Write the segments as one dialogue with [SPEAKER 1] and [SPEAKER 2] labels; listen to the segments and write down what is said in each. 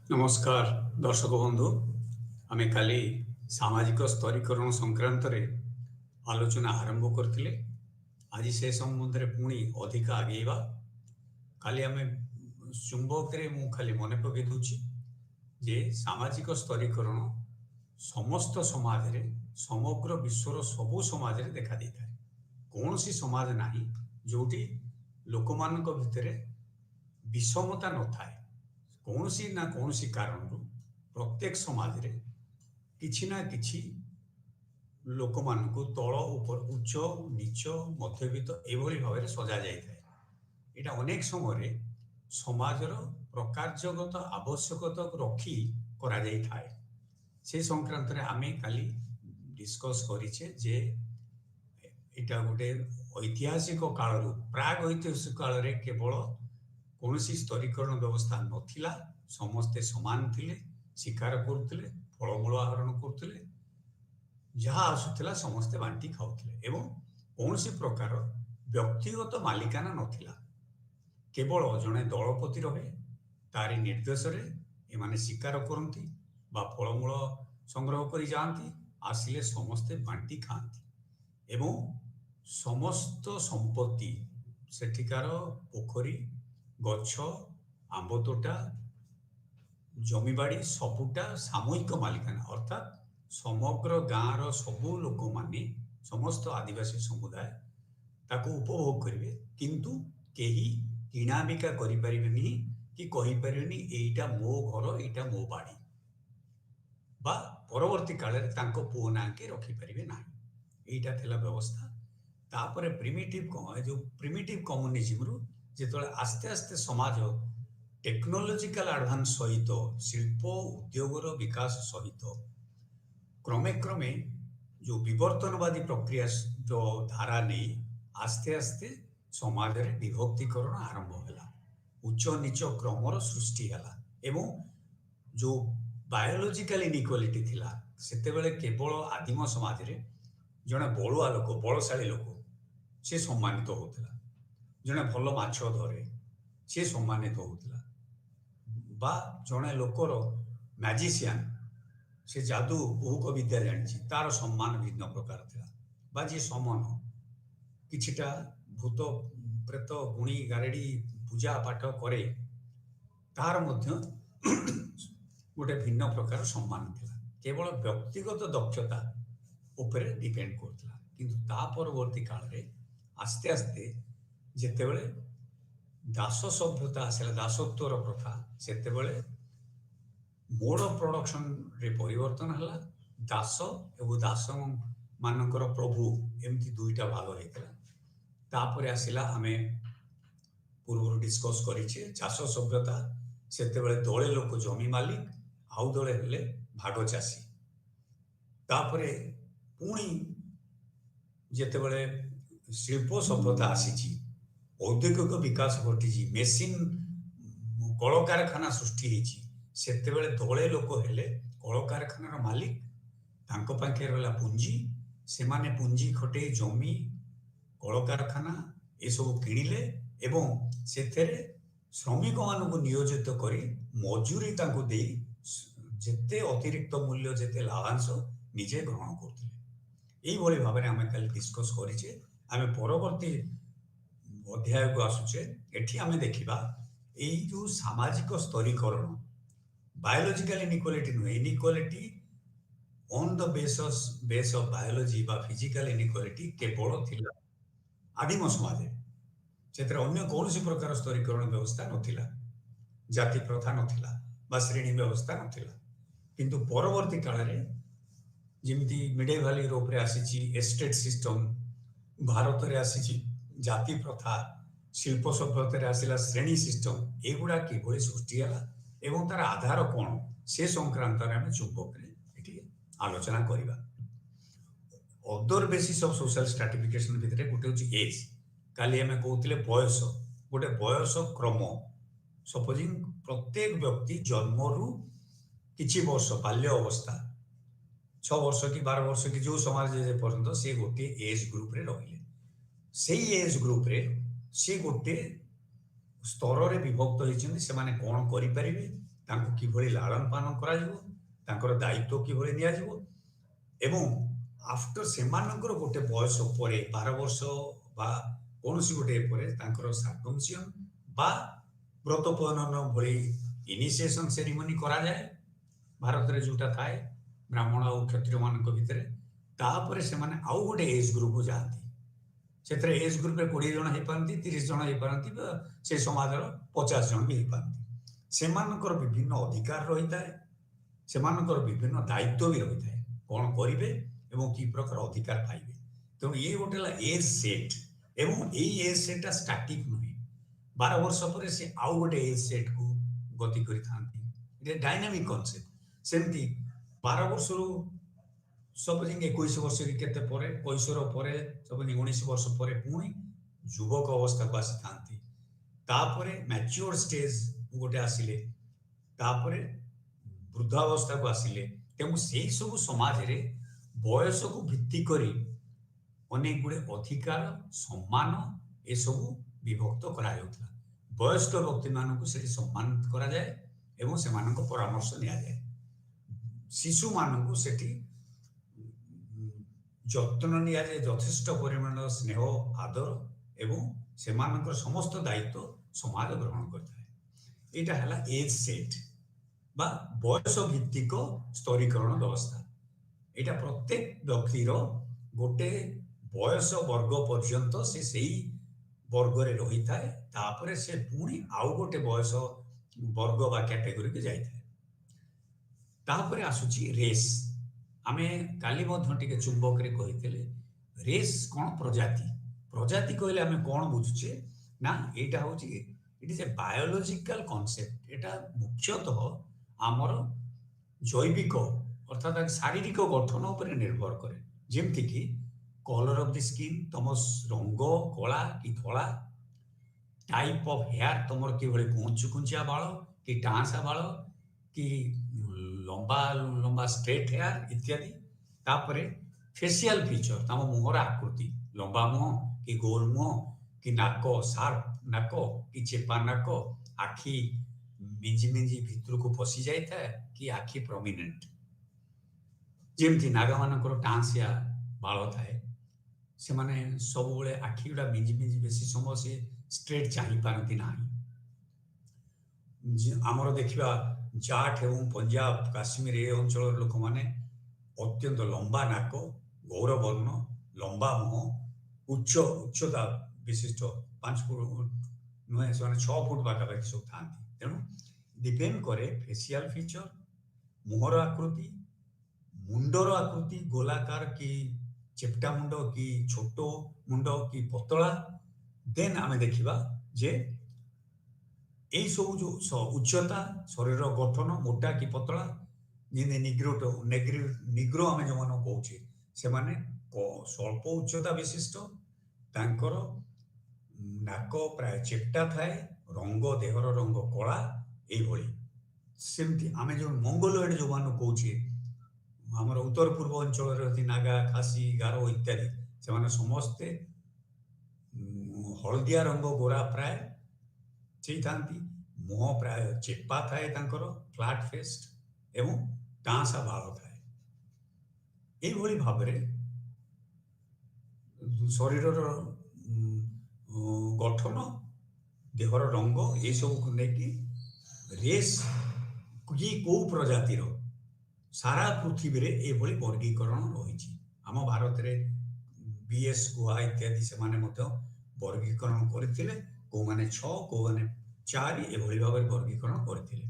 [SPEAKER 1] नमस्कार दर्शक बंधु आमे काली सामाजिक स्तरीकरण संक्रांत रे आलोचना आरंभ करथिले। आज से संबंध रे पुणी अधिक आगेवा। काली आमे चुंबक रे मु खाली मने पके दूची जे सामाजिक स्तरीकरण समस्त समाज रे समग्र विश्वर सबु समाज रे देखा देता है। कौन सी समाज नाही जोटी लोकमानक भितरे विषमता न थाए। कौन सी ना कौन सी कारण प्रत्येक समाज रे किछि ना किछि लोक मानकु तल ऊपर उच्च नीच मध्यवित्त एभली भाव सजा जाए। एटा अनेक समय समाजर प्रकारगत आवश्यकता रखी करा जाई थाए। से संक्रांत रे आमे काली डिस्कस करिछे जे एटा गोटे ऐतिहासिक काल प्राग ऐतिहासिक काल रे केवल कौन सी स्तरीकरण व्यवस्था नथिला। समस्ते समान थिले, शिकार करुथिले, फलमूल आहरण करुथिले, जहाँ आसुथिला समस्ते बांटी खाउथिले एवं कौन सी प्रकार व्यक्तिगत मालिकाना नथिला। केवल जड़े दलपति रहे तारी निर्देश रे एमाने शिकार करती बा फलमूल संग्रह करी जाती, आसिले समस्ते बांटी खाती एवं समस्त संपत्ति सेठिकार पोखरी गछ आंब तोटा जमीबाड़ी सबुटा सामूहिक मालिकाना अर्थात समग्र गाँव सबू लोक माने समस्त आदिवासी समुदाय ताको उपभोग करेंगे, किंतु केही किणा बिका करि परिबेनी कि कहि परिबेनी एइटा मो घर एइटा मो बाड़ी बा परवर्ती काल रे तांको पुओ नाके रखि परिबे नाही। एइटा थिला व्यवस्था। तापरे प्रिमिटिव कम्युनिज्म रु जेतले आस्ते आस्ते समाज टेक्नोलॉजिकल एडवांस सहित शिल्प उद्योगर विकास सहित क्रमे क्रमे जो विवर्तनवादी प्रक्रिया जो धारा नहीं आस्ते आस्ते समाज रे विभक्तिकरण आरंभ होला। उच्च नीच क्रमर सृष्टि होला एवं जो बायोलॉजिकल इनइक्वालिटी थिला सेतेबेले केवल आदिम समाज रे जने बलुआ लोक बलशाली लोक से सम्मानित होता, जड़े भल माछ धरे सी सम्मानित होता, बा जड़े लोकर मैजिशियन से जादू बहुक विद्या जानी तार सम्मान भिन्न प्रकार था, बा जी समन किछिटा भूत प्रेत गुणी गारेड़ी पूजा पाठ करे तार मध्य गोटे भिन्न प्रकार सम्मान था। केवल व्यक्तिगत दक्षता उपरे डिपेंड करता, किंतु ता परवर्ती काल रे आस्ते आस्ते जेतेबेले दास सभ्यता आसला दासत्वर प्रथा सेतेबेले मोड ऑफ प्रोडक्शन रे परिवर्तन हला। दास एवं दास मानकर प्रभु एमती दुईटा भाग होता। तापरे आसिला आमे पूर्व डिस्कस करिछे चाष सभ्यता सेतेबेले दले लोक जमी मालिक आउ दले हेले भाग चाषी। तापरे पुणी जेतेबेले शिल्प सभ्यता आसी औद्योगिक विकास घटी मेसीन कल कारखाना सृष्टि होती सेतेबेले दले लोक हेले कल कारखानार मालिक तांको पाखे रहा पुंजी से माने पुंजी खटे जमी कल कारखाना ये सब किणिले एवं सेथेरे श्रमिक मानक नियोजित करी मजूरी तांको दे जेते अतिरिक्त मूल्य जेते लाभांश निजे ग्रहण करथिले। एई भली भाबरे आमे काली डिस्कस करिचे। आमे परवर्ती अध्याय को आसुचे एठी आमे देखिबा एई जो सामाजिक स्तरीकरण बायोलॉजिकल इनइक्वालिटी नु inequality on the base of biology बा फिजिकल इनइक्वालिटी केवल थिला आदिम समाज क्षेत्र अन्य कौन सी प्रकार स्तरीकरण व्यवस्था नथिला, जाति प्रथा नथिला बा श्रेणी व्यवस्था नथिला, किंतु परवर्ती काल रे जिमती मिडेवाल यूरोप रे आसीची एस्टेट सिस्टम भारत रे आसीची जाति प्रथा शिल्प सभ्यता रे आसिला श्रेणी सिस्टम एगुडा किभली सृष्टि होला एवं तार आधार कौन से संक्रांत रे आमे चुंबक रे एठी आलोचना करिबा। Other basis of social stratification भितरे गोटे होची एज। काली आमे कहउतिले बयस गोटे बयस क्रम। सपोजिंग प्रत्येक व्यक्ति जन्मरु किछि वर्ष बाल्य अवस्था 6 वर्ष कि 12 वर्ष कि जो समाज जे पर्यंत से गोटे एज ग्रुप रे रहिले से एज ग्रुप रे से गोटे स्तर रे विभक्त होइछन से माने कोन करि परिबे ତାଙ୍କୁ କିଭଳି ଲାଳନ ପାଳନ କରାଯିବ, ତାଙ୍କର ଦାୟିତ୍ୱ କିଭଳି ନିଆଯିବ ଏବଂ ଆଫ୍ଟର ସେମାନଙ୍କର ଗୋଟେ ବୟସ ପରେ 12 ବର୍ଷ ବା କୌଣସି ଗୋଟେ ପରେ ତାଙ୍କର ସାର୍କମସିଜନ ବା ବ୍ରତ ପ୍ରଣୟନ ଭଳି ଇନିସିଏସନ ସେରିମନି କରାଯାଏ ଭାରତରେ ଯୋଉଟା ଥାଏ ବ୍ରାହ୍ମଣ ଆଉ କ୍ଷତ୍ରିୟମାନଙ୍କ ଭିତରେ। ତାପରେ ସେମାନେ ଆଉ ଗୋଟେ ଏଜ୍ ଗ୍ରୁପକୁ ଯାଆନ୍ତି। ସେଥିରେ ଏଜ୍ ଗ୍ରୁପରେ 20 ଜଣ ହେଇପାରନ୍ତି, 30 ଜଣ ହେଇପାରନ୍ତି ବା ସେ ସମାଜର 50 ଜଣ ବି ହେଇପାରନ୍ତି। ସେମାନଙ୍କର ବିଭିନ୍ନ ଅଧିକାର ରହିଥାଏ, ସେମାନଙ୍କର ବିଭିନ୍ନ ଦାୟିତ୍ୱ ବି ରହିଥାଏ, କ'ଣ କରିବେ ଏବଂ କି ପ୍ରକାର ଅଧିକାର ପାଇବେ। ତେଣୁ ଇଏ ଗୋଟେ ହେଲା ଏଜ୍ ସେଟ୍ ଏବଂ ଏଇ ଏଜ୍ ସେଟ୍ଟା ଷ୍ଟାଟିକ୍ ନୁହେଁ। 12 ବର୍ଷ ପରେ ସେ ଆଉ ଗୋଟେ ଏଜ୍ ସେଟ୍‌କୁ ଗତି କରିଥାନ୍ତି। ଇଟ୍ ଡାଇନାମିକ୍ କନସେପ୍ଟ। ସେମିତି 12 ବର୍ଷରୁ ସପୋଜିଂ 21 ବର୍ଷ କି କେତେ ପରେ, କୈଶୋର ପରେ, ସପୋଜିଂ 19 ବର୍ଷ ପରେ ପୁଣି ଯୁବକ ଅବସ୍ଥାକୁ ଆସିଥାନ୍ତି। ତାପରେ ମ୍ୟାଚ୍ୟୁଅର ଷ୍ଟେଜ୍ ଗୋଟେ ଆସିଲେ, ତାପରେ ବୃଦ୍ଧାବସ୍ଥାକୁ ଆସିଲେ। ତେଣୁ ସେଇ ସବୁ ସମାଜରେ ବୟସକୁ ଭିତ୍ତି କରି ଅନେକ ଗୁଡ଼ିଏ ଅଧିକାର, ସମ୍ମାନ ଏସବୁ ବିଭକ୍ତ କରାଯାଉଥିଲା। ବୟସ୍କ ବ୍ୟକ୍ତିମାନଙ୍କୁ ସେଠି ସମ୍ମାନ କରାଯାଏ ଏବଂ ସେମାନଙ୍କ ପରାମର୍ଶ ନିଆଯାଏ। ଶିଶୁମାନଙ୍କୁ ସେଠି ଯତ୍ନ ନିଆଯାଏ, ଯଥେଷ୍ଟ ପରିମାଣର ସ୍ନେହ, ଆଦର ଏବଂ ସେମାନଙ୍କର ସମସ୍ତ ଦାୟିତ୍ୱ ସମାଜ ଗ୍ରହଣ କରିଥାଏ। ଏଇଟା ହେଲା ଏଜ୍ ସେଟ୍ ବା ବୟସ ଭିତ୍ତିକ ସ୍ତରୀକରଣ ବ୍ୟବସ୍ଥା। ଏଇଟା ପ୍ରତ୍ୟେକ ବ୍ୟକ୍ତିର ଗୋଟେ ବୟସ ବର୍ଗ ପର୍ଯ୍ୟନ୍ତ ସେ ସେଇ ବର୍ଗରେ ରହିଥାଏ, ତାପରେ ସେ ପୁଣି ଆଉ ଗୋଟେ ବୟସ ବର୍ଗ ବା କ୍ୟାଟେଗୋରିକୁ ଯାଇଥାଏ। ତାପରେ ଆସୁଛି ରେସ୍। ଆମେ କାଲି ମଧ୍ୟ ଟିକେ ଚୁମ୍ବକରେ କହିଥିଲେ ରେସ୍ କ'ଣ ପ୍ରଜାତି। ପ୍ରଜାତି କହିଲେ ଆମେ କ'ଣ ବୁଝୁଛେ ନା ଏଇଟା ହେଉଛି it is a biological concept. ଏଇଟା ମୁଖ୍ୟତଃ ଆମର ଜୈବିକ ଅର୍ଥାତ୍ ଶାରୀରିକ ଗଠନ ଉପରେ ନିର୍ଭର କରେ। ଯେମିତିକି କଲର ଅଫ୍ ଦି ସ୍କିନ୍, ତମ ରଙ୍ଗ କଳା କି ଧଳା, ଟାଇପ୍ ଅଫ୍ ହେୟାର, ତମର କିଭଳି କୁଞ୍ଚୁକୁଞ୍ଚିଆ ବାଳ କି ଡାଁସା ବାଳ କି ଲମ୍ବା ଲମ୍ବା ଷ୍ଟ୍ରେଟ୍ ହେୟାର ଇତ୍ୟାଦି। ତାପରେ ଫେସିଆଲ ଫିଚର, ତମ ମୁହଁର ଆକୃତି, ଲମ୍ବା ମୁହଁ କି ଗୋଲ ମୁହଁ କି ନାକ ସାର୍ପ ନାକ କି ଚେପା ନାକ, ଆଖି ମିଞ୍ଜି ମିଞ୍ଜି ଭିତରକୁ ପଶି ଯାଇଥାଏ କି ଆଖି ପ୍ରମିନେଣ୍ଟ। ଯେମିତି ନାଗାମାନଙ୍କର ଟାଁସିଆ ବାଳ ଥାଏ, ସେମାନେ ସବୁବେଳେ ଆଖି ଗୁଡ଼ା ମିଞ୍ଜି ମିଞ୍ଜି ବେଶୀ ସମୟ ସେ ଷ୍ଟ୍ରେଟ୍ ଚାହିଁପାରନ୍ତି ନାହିଁ। ଆମର ଦେଖିବା ଜାଟ୍ ଏବଂ ପଞ୍ଜାବ, କାଶ୍ମୀର ଏ ଅଞ୍ଚଳର ଲୋକମାନେ ଅତ୍ୟନ୍ତ ଲମ୍ବା ନାକ, ଗୌରବର୍ଣ୍ଣ, ଲମ୍ବା ମୁହଁ, ଉଚ୍ଚତା ବିଶିଷ୍ଟ 5 ଫୁଟ ନୁହେଁ, ସେମାନେ 6 ଫୁଟ ପାଖାପାଖି ସବୁ ଥାନ୍ତି। ତେଣୁ ଡିପେଣ୍ଡ କରେ ଫେସିଆଲ ଫିଚର, ମୁହଁର ଆକୃତି, ମୁଣ୍ଡର ଆକୃତି ଗୋଲାକାର କି ଚେପ୍ଟା ମୁଣ୍ଡ କି ଛୋଟ ମୁଣ୍ଡ କି ପତଳା। ଦେନ୍ ଆମେ ଦେଖିବା ଯେ এই ସବୁ ଯୋଉ ଉଚ୍ଚତା, ଶରୀର ଗଠନ ମୋଟା କି ପତଳା, ଯେମିତି ନିଗ୍ରୋ ଆମେ ଯେଉଁମାନଙ୍କୁ କହୁଛେ ସେମାନେ ସ୍ୱଳ୍ପ ଉଚ୍ଚତା ବିଶିଷ୍ଟ, ତାଙ୍କର ନାକ ପ୍ରାୟ ଚେପ୍ଟା ଥାଏ, ରଙ୍ଗ ଦେହର ରଙ୍ଗ କଳା ଏଇଭଳି। ସେମିତି ଆମେ ଯେଉଁ ମଙ୍ଗୋଲଏଡ୍ ଯେଉଁମାନଙ୍କୁ କହୁଛେ, ଆମର ଉତ୍ତର ପୂର୍ବ ଅଞ୍ଚଳରେ ଅଛି ନାଗା, ଖାସି, ଗାରୋ ଇତ୍ୟାଦି, ସେମାନେ ସମସ୍ତେ ହଳଦିଆ ରଙ୍ଗ ଗୋରା ପ୍ରାୟ ହେଇଥାନ୍ତି, ମୁହଁ ପ୍ରାୟ ଚେପା ଥାଏ, ତାଙ୍କର ଫ୍ଲାଟ୍ ଫେସ୍ଡ ଏବଂ ଡାଁସା ବାଳ ଥାଏ। ଏଇଭଳି ଭାବରେ ଶରୀରର ଗଠନ, ଦେହର ରଙ୍ଗ ଏସବୁକୁ ନେଇକି ରେସ୍ କି କୋଉ ପ୍ରଜାତିର ସାରା ପୃଥିବୀରେ ଏଭଳି ବର୍ଗୀକରଣ ରହିଛି। ଆମ ଭାରତରେ ବିଏସ୍ ଗୁହା ଇତ୍ୟାଦି ସେମାନେ ମଧ୍ୟ ବର୍ଗୀକରଣ କରିଥିଲେ, କୋଉମାନେ 6 କୋଉମାନେ 4 ଏଭଳି ଭାବରେ ବର୍ଗୀକରଣ କରିଥିଲେ।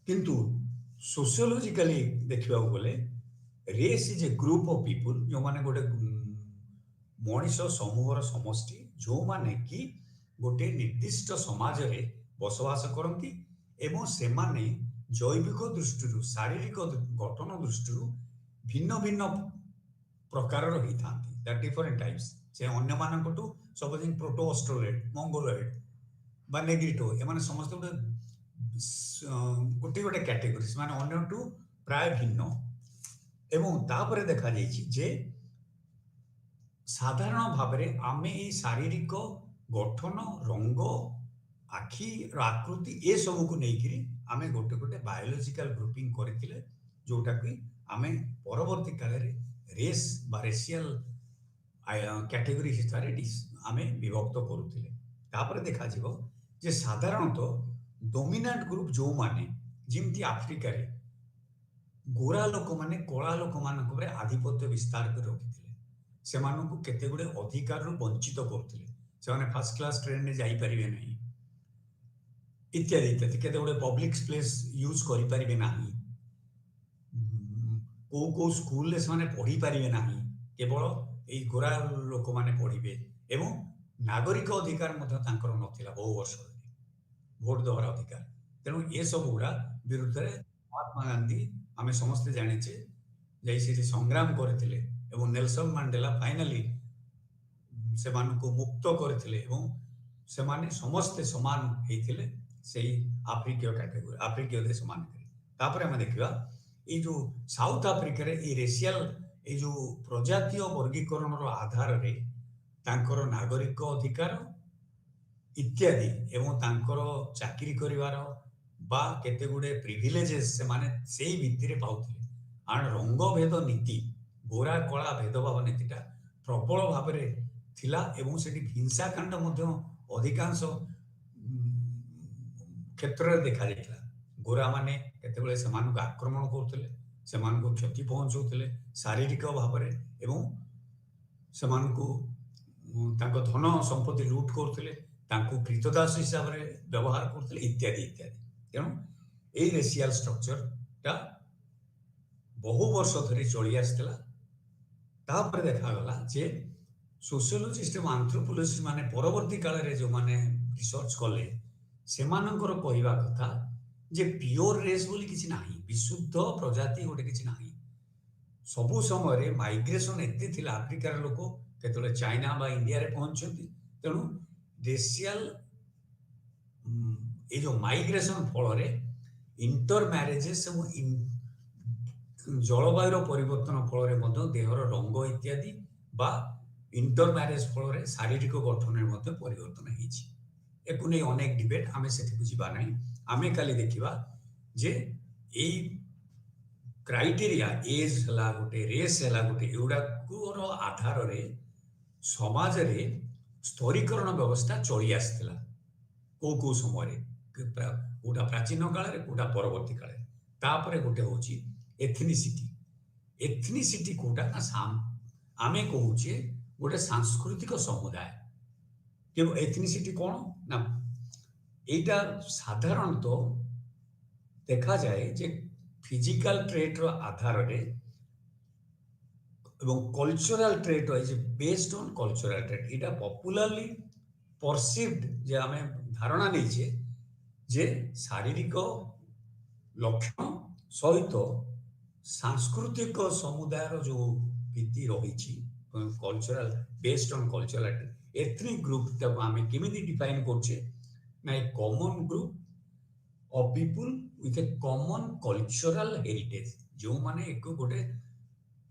[SPEAKER 1] କିନ୍ତୁ ସୋସିଓଲୋଜିକାଲି ଦେଖିବାକୁ ଗଲେ race is a group of people, ଯେଉଁମାନେ ଗୋଟେ ମଣିଷ ସମୂହର ସମଷ୍ଟି, ଯେଉଁମାନେ କି ଗୋଟେ ନିର୍ଦ୍ଦିଷ୍ଟ ସମାଜରେ ବସବାସ କରନ୍ତି ଏବଂ ସେମାନେ ଜୈବିକ ଦୃଷ୍ଟିରୁ, ଶାରୀରିକ ଗଠନ ଦୃଷ୍ଟିରୁ ଭିନ୍ନ ଭିନ୍ନ ପ୍ରକାରର ହେଇଥାନ୍ତି। ଦ ଡିଫରେଣ୍ଟ ଟାଇପ୍ସ। ସେ ଅନ୍ୟମାନଙ୍କଠୁ ସପୋଜିଂ ପ୍ରୋଟୋ ଅଷ୍ଟ୍ରୋଲେଟ୍, ମଙ୍ଗୋଲଏଡ୍ ବା ନେଗ୍ରିଟୋ, ଏମାନେ ସମସ୍ତେ ଗୋଟେ ଗୋଟେ କ୍ୟାଟେଗୋରୀ, ସେମାନେ ଅନ୍ୟଠୁ ପ୍ରାୟ ଭିନ୍ନ। ଏବଂ ତାପରେ ଦେଖାଯାଇଛି ଯେ ସାଧାରଣ ଭାବରେ ଆମେ ଏଇ ଶାରୀରିକ ଗଠନ, ରଙ୍ଗ, ଆଖିର ଆକୃତି ଏସବୁକୁ ନେଇକରି आमे गोटे गोटे बायोलॉजिकल ग्रुपिंग करथिले जोटा कि आमे परवर्ती काल रे रेस बा रेशियल कैटेगरी हिसाब से आमे विभक्त करूथिले। तापर देखा जीवो जे साधारणतः डोमिनेंट ग्रुप जो माने जिमती आफ्रिका रे गोरा लोक माने कला लोक मान को आधिपत्य विस्तार कर रखिथिले। सेमानकु केते गुडे अधिकार रु वंचित करथिले। सेमाने फर्स्ट क्लास ट्रेन रे जाई परिबे नहीं इत्यादि इत्यादि केते गुडे पब्लिक प्लेस यूज करि परिबे नाही। को स्कूल ले सेमाने पढ़ी परिबे नाही केवल एई गोरा लोक माने पढ़िबे एवं नागरिक अधिकार मध्य तांकर नथिला बहु वर्ष धरि भोट देवार अधिकार। तेणु ये सब गुड़ा विरुद्ध रे महात्मा गांधी आमे समस्त जानिचे जै से संग्राम करथिले एवं नेल्सन मंडेला फाइनली सेमानकु मुक्त करथिले एवं सेमाने समस्त समान हेथिले सेही आफ्रिकीय कैटेगरी आफ्रिकीय देश मानकरे। तापर हम देखिबा ए जो साउथ अफ्रिका रे ए रेशियल ए जो प्रजातीय वर्गीकरण रो आधार रे तांकर नागरिक अधिकार इत्यादि एवं तांकर चाकरी करिवार बा केते गुडे प्रिविलेजेस से माने सेही भित्तिरे पाउथिले। आन रंग भेद नीति गोरा कला भेदभाव नीतिटा प्रबल भाव में थिला एवं सेठी हिंसाकांड मध्य अधिकांश क्षेत्र रे देखा जाइतला। गोरा माने केतेबेले सेमानक आक्रमण करथिले सेमानक क्षति पहुंचौथिले शारीरिक भाव में एवं सेमानकु तांको धन संपत्ति लूट करथिले तांको कृतदास हिसाब रे व्यवहार करथिले इत्यादि इत्यादि। तेणु ए रेशियल स्ट्रक्चर टा बहु वर्ष धरी चली आसला। तापर देखा गला जे सोशियोलॉजिस्ट एवं एंथ्रोपोलॉजिस्ट माने परवर्ती काल रे जो माने रिसर्च कले सेमानकर कहवा कथा जे प्योर रेस बोली किछि नाही विशुद्ध प्रजाति गोटे किछि नाही। सबु समय रे माइग्रेशन एते थिला अफ्रिकार लोक केतले चाइना बा इंडिया रे पहुंचती। तेणु रेशियल ए जो माइग्रेशन फल रे इंटर मैरेजेस जलवायु परिवर्तन फल रे मध्य देहर रंग इत्यादि बा इंटर मैरेज फल रे शारीरिक गठन रे मध्य परिवर्तन हेछि। एकु नै अनेक डिबेट आमे सेठी बुझिबा नै। आमे खाली देखिबा जे एई क्राइटेरिया एज हला गोटे रेस हला गोटे एउडा को आधार रे समाज रे स्तरीकरण व्यवस्था चली आसथिला को समय रे कोटा प्राचीन काल रे कोटा परवर्ती काल रे। तापरे गोटे होची एथनिसिटी कोटा ना आमे कहूचे गोटे सांस्कृतिक समुदाय केवल एथनिसिटी कौन ना एटा साधारणतः देखा जाए जे फिजिकल ट्रेट रो आधार रे एवं cultural trait is based on cultural trait. Etah popularly perceived जे हमें धारणा नहीं छे जे शारीरिक लक्षण सहित सांस्कृतिक समुदाय रो जो भित्ति रही cultural based on cultural ethnic group तब हमें केमिति डिफाइन करछे ना a common group of people with a common cultural heritage जो माने एक गोटे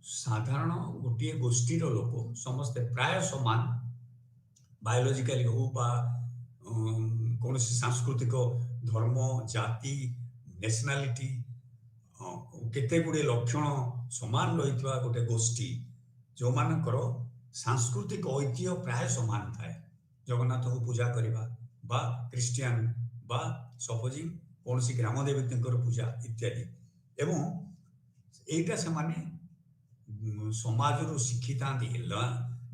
[SPEAKER 1] साधारण गोटे गोष्ठी रो लोक समस्त प्राय समान बायोलॉजिकली हो बा कौन सांस्कृतिक धर्म जाति नेशनलिटी केते गुडे लक्षण समान रही गोटे गोष्ठी जो मानकर सांस्कृतिक ऐतिह्य प्राय समान थाए। जगन्नाथ को पूजा करवा बा क्रिश्चियन बा सपोजिंग कौन सी ग्राम देवती पूजा इत्यादि एवं एटा से माने समाज रो शिक्षित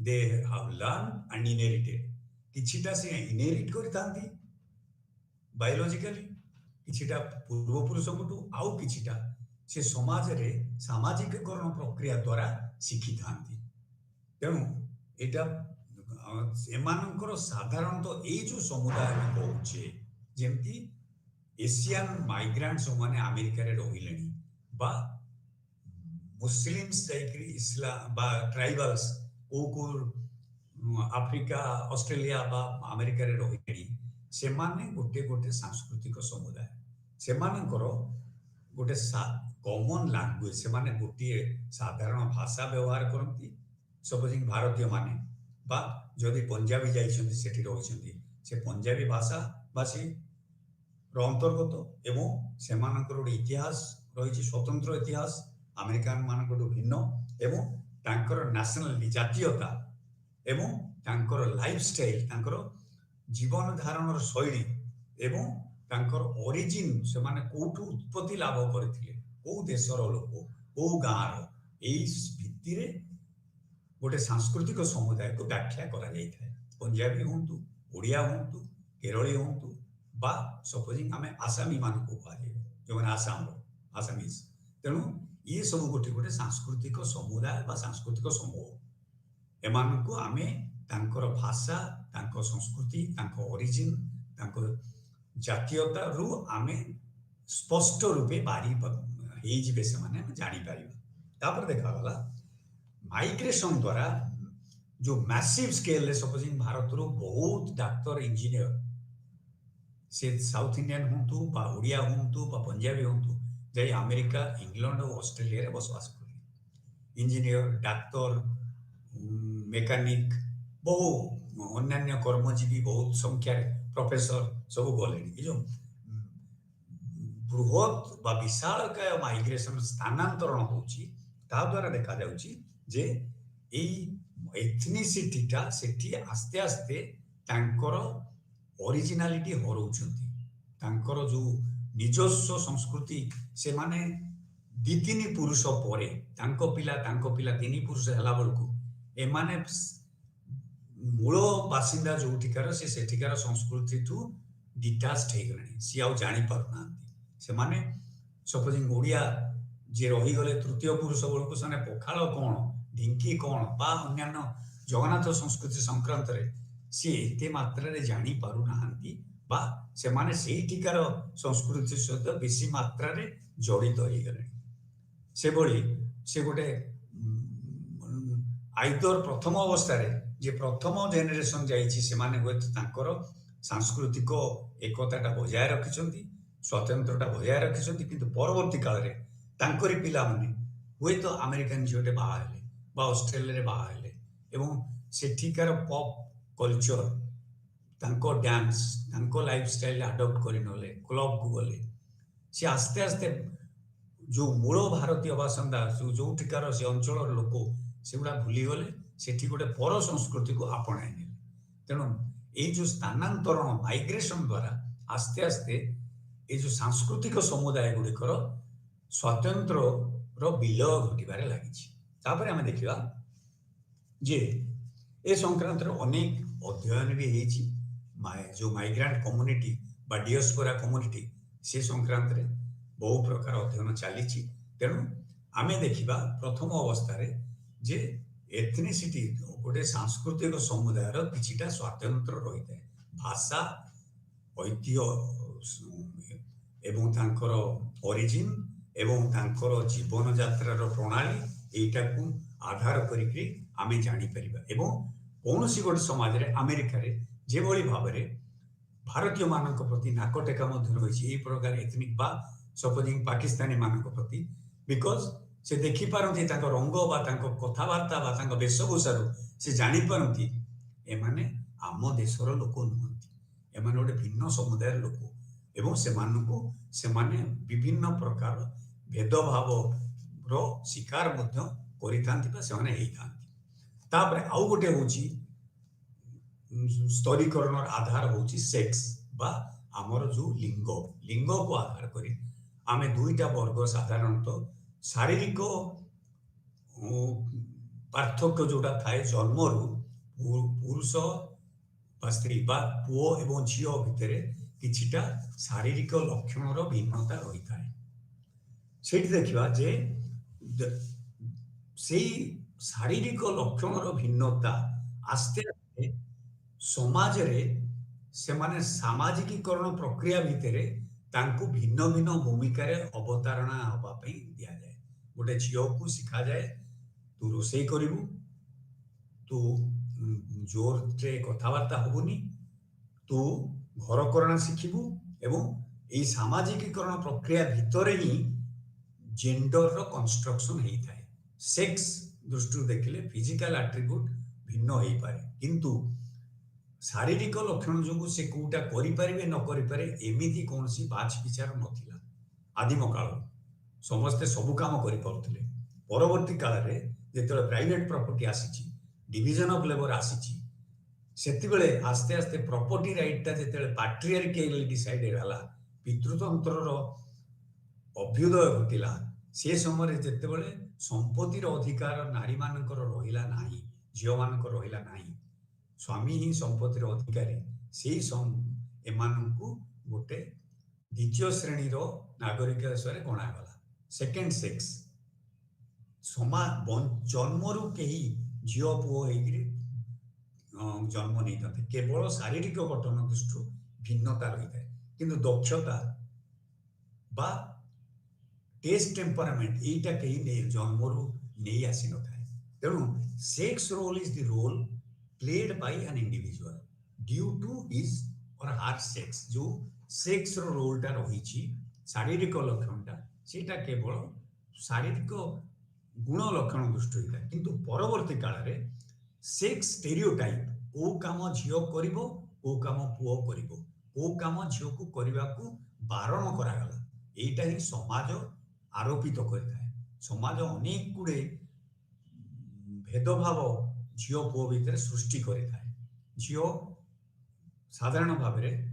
[SPEAKER 1] they have learn and inherited किछिटा से इनहेरिट करथांती बायोलॉजिकली किछिटा पूर्व पुरुष को आउ किछिटा से समाज रे सामाजिककरण प्रक्रिया द्वारा शिखी थांती। तेणु एटा एमानकर साधारणतः ए जो समुदाय कहूचे जेमती एशियन माइग्रेंट्स माने अमेरिका रे रहिलेनी बा मुस्लिम्स जाइकरी इस्लाम बा ट्राइबल्स को अफ्रीका ऑस्ट्रेलिया बा अमेरिका रे रहिलेनी से माने गोटे गोटे सांस्कृतिक समुदाय से मानकर गोटे कॉमन लैंग्वेज से माने गोटे साधारण भाषा व्यवहार करती। सपोजिंग भारतीय माने बा जदि पंजाबी जाइछन्ती सेठी रहिछन्ती से पंजाबी भाषा भाषी ଅନ୍ତର୍ଗତ ଏବଂ ସେମାନଙ୍କର ଗୋଟେ ଇତିହାସ ରହିଛି, ସ୍ୱତନ୍ତ୍ର ଇତିହାସ ଆମେରିକାନ ମାନଙ୍କଠୁ ଭିନ୍ନ, ଏବଂ ତାଙ୍କର ନ୍ୟାସନାଲିଟି ଜାତୀୟତା ଏବଂ ତାଙ୍କର ଲାଇଫଷ୍ଟାଇଲ, ତାଙ୍କର ଜୀବନ ଧାରଣର ଶୈଳୀ ଏବଂ ତାଙ୍କର ଅରିଜିନ୍, ସେମାନେ କୋଉଠୁ ଉତ୍ପତ୍ତି ଲାଭ କରିଥିଲେ, କୋଉ ଦେଶର ଲୋକ, କୋଉ ଗାଁର, ଏଇ ଭିତ୍ତିରେ ଗୋଟେ ସାଂସ୍କୃତିକ ସମୁଦାୟକୁ ବ୍ୟାଖ୍ୟା କରାଯାଇଥାଏ। ପଞ୍ଜାବୀ ହୁଅନ୍ତୁ, ଓଡ଼ିଆ ହୁଅନ୍ତୁ, କେରଳୀ ହୁଅନ୍ତୁ, ବା ସପୋଜିଂ ଆମେ ଆସାମୀ ମାନଙ୍କୁ କୁହାଯାଏ, ଯେଉଁମାନେ ଆସାମିଜ। ତେଣୁ ଇଏ ସବୁ ଗୋଟେ ଗୋଟେ ସାଂସ୍କୃତିକ ସମୁଦାୟ ବା ସାଂସ୍କୃତିକ ସମୂହ। ଏମାନଙ୍କୁ ଆମେ ତାଙ୍କର ଭାଷା, ତାଙ୍କ ସଂସ୍କୃତି, ତାଙ୍କ ଅରିଜିନ୍, ତାଙ୍କ ଜାତୀୟତାରୁ ଆମେ ସ୍ପଷ୍ଟ ରୂପେ ବାରି ହେଇଯିବେ, ସେମାନେ ଆମେ ଜାଣିପାରିବା। ତାପରେ ଦେଖାଗଲା ମାଇଗ୍ରେସନ ଦ୍ୱାରା जो मैसिव स्केल सपोजिंग भारत बहुत डाक्तर इंजीनियर से साउथ इंडियन हूँ बा ओडिया हूँ बा पंजाबी हूँ जाई अमेरिका, इंग्लैंड और ऑस्ट्रेलिया रे बसवास कले। इंजीनियर, डाक्तर, मेकानिक, बहु अन्य कर्मजीवी बहुत संख्या प्रोफेसर सब गले। जो बृहत बा विशालकाय माइग्रेशन स्थानांतरण होची ता द्वारा देखा जाउची जे एई एथनिसिटीटा सेठी आस्ते आस्ते तांकर ओरिजिनालिटी हरौछंती, तांकर जो निजस्व संस्कृति से माने दी तीन पुरुष परे तांको पिला तीन पुरुष हला बेलकु एमाने मूल बासिंदा जोठिकार से सेठिकार संस्कृति ठू डिटाच्ड हे गलानी, सी आउ जानि पारुनांती। से माने सपोजिंग ओडिया जे रही गले तृतीय पुरुष बेलकु सने पखाल कोन, ढिंकी कौन बा अन्यान्य जगन्नाथ संस्कृति संक्रांत सी एते मात्रा रे जानी पारु नाहंती बा से माने सेही टिकार संस्कृति सहित बेसी मात्रा रे जड़ित हो गले। से बळी से गोटे आइदर प्रथम अवस्था रे जे प्रथम जेनेरेशन जाईछि से माने होय तांकर सांस्कृतिक एकताटा बजाय रखिछंती, स्वतंत्रता बजाय रखिछंती, किंतु परवर्ती काल रे तांकरी पिला माने होय तो अमेरिकन झियोटे बाहा हेले बा ऑस्ट्रेलिया रे बाहा हेले एवं सेठिकार पॉप कल्चर, तांको डांस, तांको लाइफस्टाइल अडॉप्ट करि नले, क्लब को गले। से आस्ते आस्ते जो मूल भारतीय बासिंदा जो ठिकार से अंचल लोक सेगुड़ा भूली गले, सेठी गोटे पर संस्कृति को आपणाई नेले। तेणु ये जो स्थानांतरण माइग्रेशन द्वारा आस्ते आस्ते ये जो सांस्कृतिक समुदाय गुड़िकर स्वतंत्र विलय घटबार लगी। आम देखा जे ए संक्रांत अनेक अध्ययन भी होती, जो माइग्रेंट कम्युनिटी बा डियास्पोरा कम्युनिटी से संक्रांत रे बहु प्रकार अध्ययन चली। तेणु आम देखा प्रथम अवस्था जे एथनिसिटी गोटे सांस्कृतिक समुदायर किछिटा स्वतंत्र रही है, भाषा, ऐतिह्य एवं तांकर ओरिजिन एवं तांकर जीवन यात्रार प्रणाली एटा को आधार करिकरी आमे जानी परिबा। एवं कौनसी गोटे समाज रे अमेरिका रे जे भली भाबरे भारतीय मानक प्रति नाकटेका मध्य रही ए प्रकार एथनिक बा सपोजिंग पाकिस्तानी मानक प्रति, बिकॉज से देखि पारंती तांको रंग बा तांको कथावार्ता बा तांको वेशभूषा से जानी पारंती एमाने आम देशर लोक नुहंती, एमाने गोटे भिन्न समुदायर लोक एवं सेमाने विभिन्न प्रकार भेदभाव रो शिकार मध्य करिथांती बा सेमाने हेइथांती। तापरे आउ गोटे होची स्तरीकरण आधार होची सेक्स बा आमर जो लिंग को आधार करी आमे दुईटा वर्ग साधारणतः शारीरिक पार्थक्य जोटा थाए जन्मरू पुरुष बा स्त्री बा पुओ एवं झियो भितर किछिटा शारीरिक लक्षणर भिन्नता रही थाए। सेठी देखिबा जे सेही शारीरिक लक्षणर भिन्नता आस्ते आस्ते समाज रे से माने सामाजिकीकरण प्रक्रिया भितर तांको भिन्न भिन्न भूमिका रे अवतारणा हबा पई दिया जाए। गोटे झियो को सिखा जाए तू रोसई करिवु, तू जोर से कथावार्ता हबुनी, तू घर करना शिखिबु एवं एई सामाजिकीकरण प्रक्रिया भितर ही जेंडर रो कंस्ट्रक्शन हेई थाए। सेक्स दृष्टि देखिले फिजिकल एट्रिब्यूट भिन्न हेई पारे, किंतु शारीरिक लक्षण जो से कोटा करें न करें एमती कौन बाछ विचार नाला आदिम काल समस्ते सबू काम करें परवर्ती काल में जो प्राइवेट प्रॉपर्टी आसी डिविजन ऑफ लेबर आसी से आस्ते आस्ते प्रॉपर्टी राइटा जो पैट्रियार्किकली डिसाइडेड है पितृतंत्र अभ्युदय घटिला से समय जितेबाला संपत्तिर अधिकार नारी मानकर रहिला नाही झील मान रहिला नाही स्वामी ही संपत्तिर अधिकारी से एमानंकु गोटे द्वितीय श्रेणी नागरिक हिसाब गणागला सेकेंड सेक्स जन्मरू कहीं झील पुओ जन्म नहीं था केवल शारीरिक गठन दृष्टि भिन्नता रही है किंतु दक्षता बा टेस्ट टेम्परामेंट यहीटा कहीं जन्मरू नहीं आसी न था तेणु sex role is the role played by an individual due to his or her sex जो सेक्स रो रोल टा रही शारीरिक लक्षण टा सेटा केवल शारीरिक गुण लक्षण दृष्टि होता है किंतु परवर्ती काल रे सेक्स स्टेरियोटाइप को काम झियो करिवो को काम पुओ करिवो को काम झियो को करबा को बारण करागला एटा ही समाज आरोपित करता है समाज अनेक गुडे भेदभाव झील पुओ भितर सृष्टि करें झील साधारण भाव में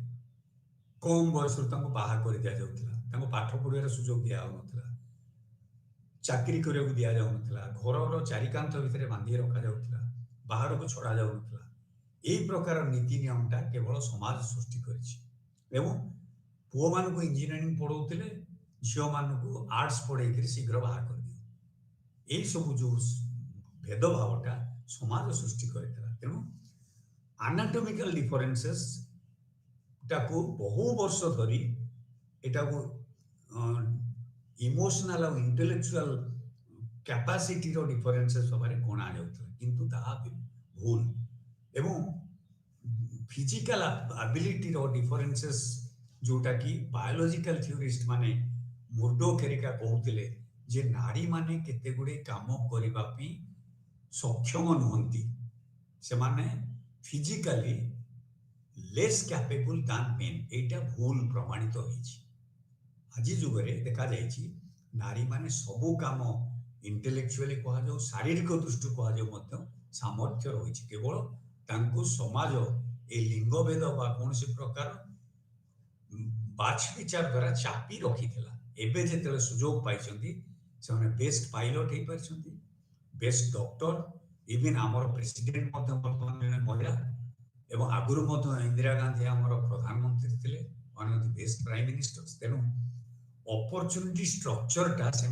[SPEAKER 1] कम बयस बाहा कर दि जाऊला पाठ पढ़ार सुजोग दिया चाकरी करने दि जाऊला घर चारिकांत भितर बांधि रखा जाऊला बाहर को छड़ा जाऊला यही प्रकार नीति नियमटा केवल समाज सृष्टि कर पुओ मान को इंजीनियरिंग पढ़ाऊले झील मान को आर्ट्स पढ़े शीघ्र बाहा कर दियो यही सब जो भेदभावटा समाज सृष्टि करता तेणु एनाटॉमिकल डिफरेंसेस टाको बहु वर्ष धरी एटा को इमोशनल और इंटेलेक्चुअल कैपेसिटी रो डिफरेंसेस बारे गणा जाउतला किंतु ता भूल एवं फिजिकल एबिलिटी रो डिफरेंसेस जोटा कि बायोलॉजिकल थ्योरिस्ट माने मुर्डो केरिका कहउतिले जे नारी माने केते गुडे काम करबा पई सक्षम नुहंती से माने फिजिकली लेस कैपेबल दान मेन एटा भूल प्रमाणित होईछि आज जुगरे देखा जाइछि नारी माने सबु काम इंटेलेक्चुअली कहा जाऊ शारीरिक दृष्टि कहा जाऊ मध्य सामर्थ्य रहिछि केवल तांको समाज ए लिंग भेद बा कोनसी प्रकार बाछ विचार द्वारा चापी रखिथिला एबे जेतेले सुजोग पाइछंती से बेस्ट पायलट हे परछंती बेस्ट डॉक्टर इवन आमर प्रेसिडेंट वर्तमान महिला एवं आगुरी इंदिरा गांधी आमर प्रधानमंत्री थे one of the best prime ministers तेणु अपॉर्चुनिटी स्ट्रक्चरटा से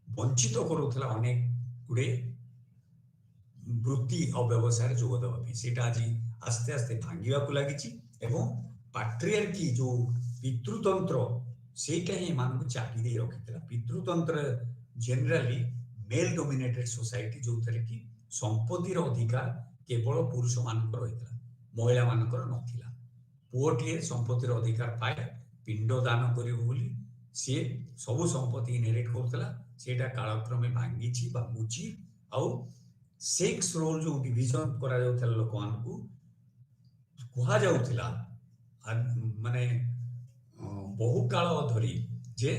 [SPEAKER 1] वंचित करूला अनेक गुड़े वृत्ति और व्यवसाय जोग देवाई से आज आस्ते आस्ते भांगा लगी पैट्रियार्की जो पितृतंत्र सेटा ही एम चापी दे रखी पितृतंत्र जनरली मेल डोमिनेटेड सोसाइटी जो थे कि संपत्तिर अधिकार केवल पुरुष मानक रही महिला मानक नथिला पुओटीए संपत्तिर अधिकार पाए पिंड दान कर सी सबु संपत्ति इनहेरिट करुला सेटा कालक्रमे भांगी भांगुची आउ सेक्स रोल जो डिविजन करा जाउथला लोक मानकु कहा जाउथला माने बहु काल धरी जे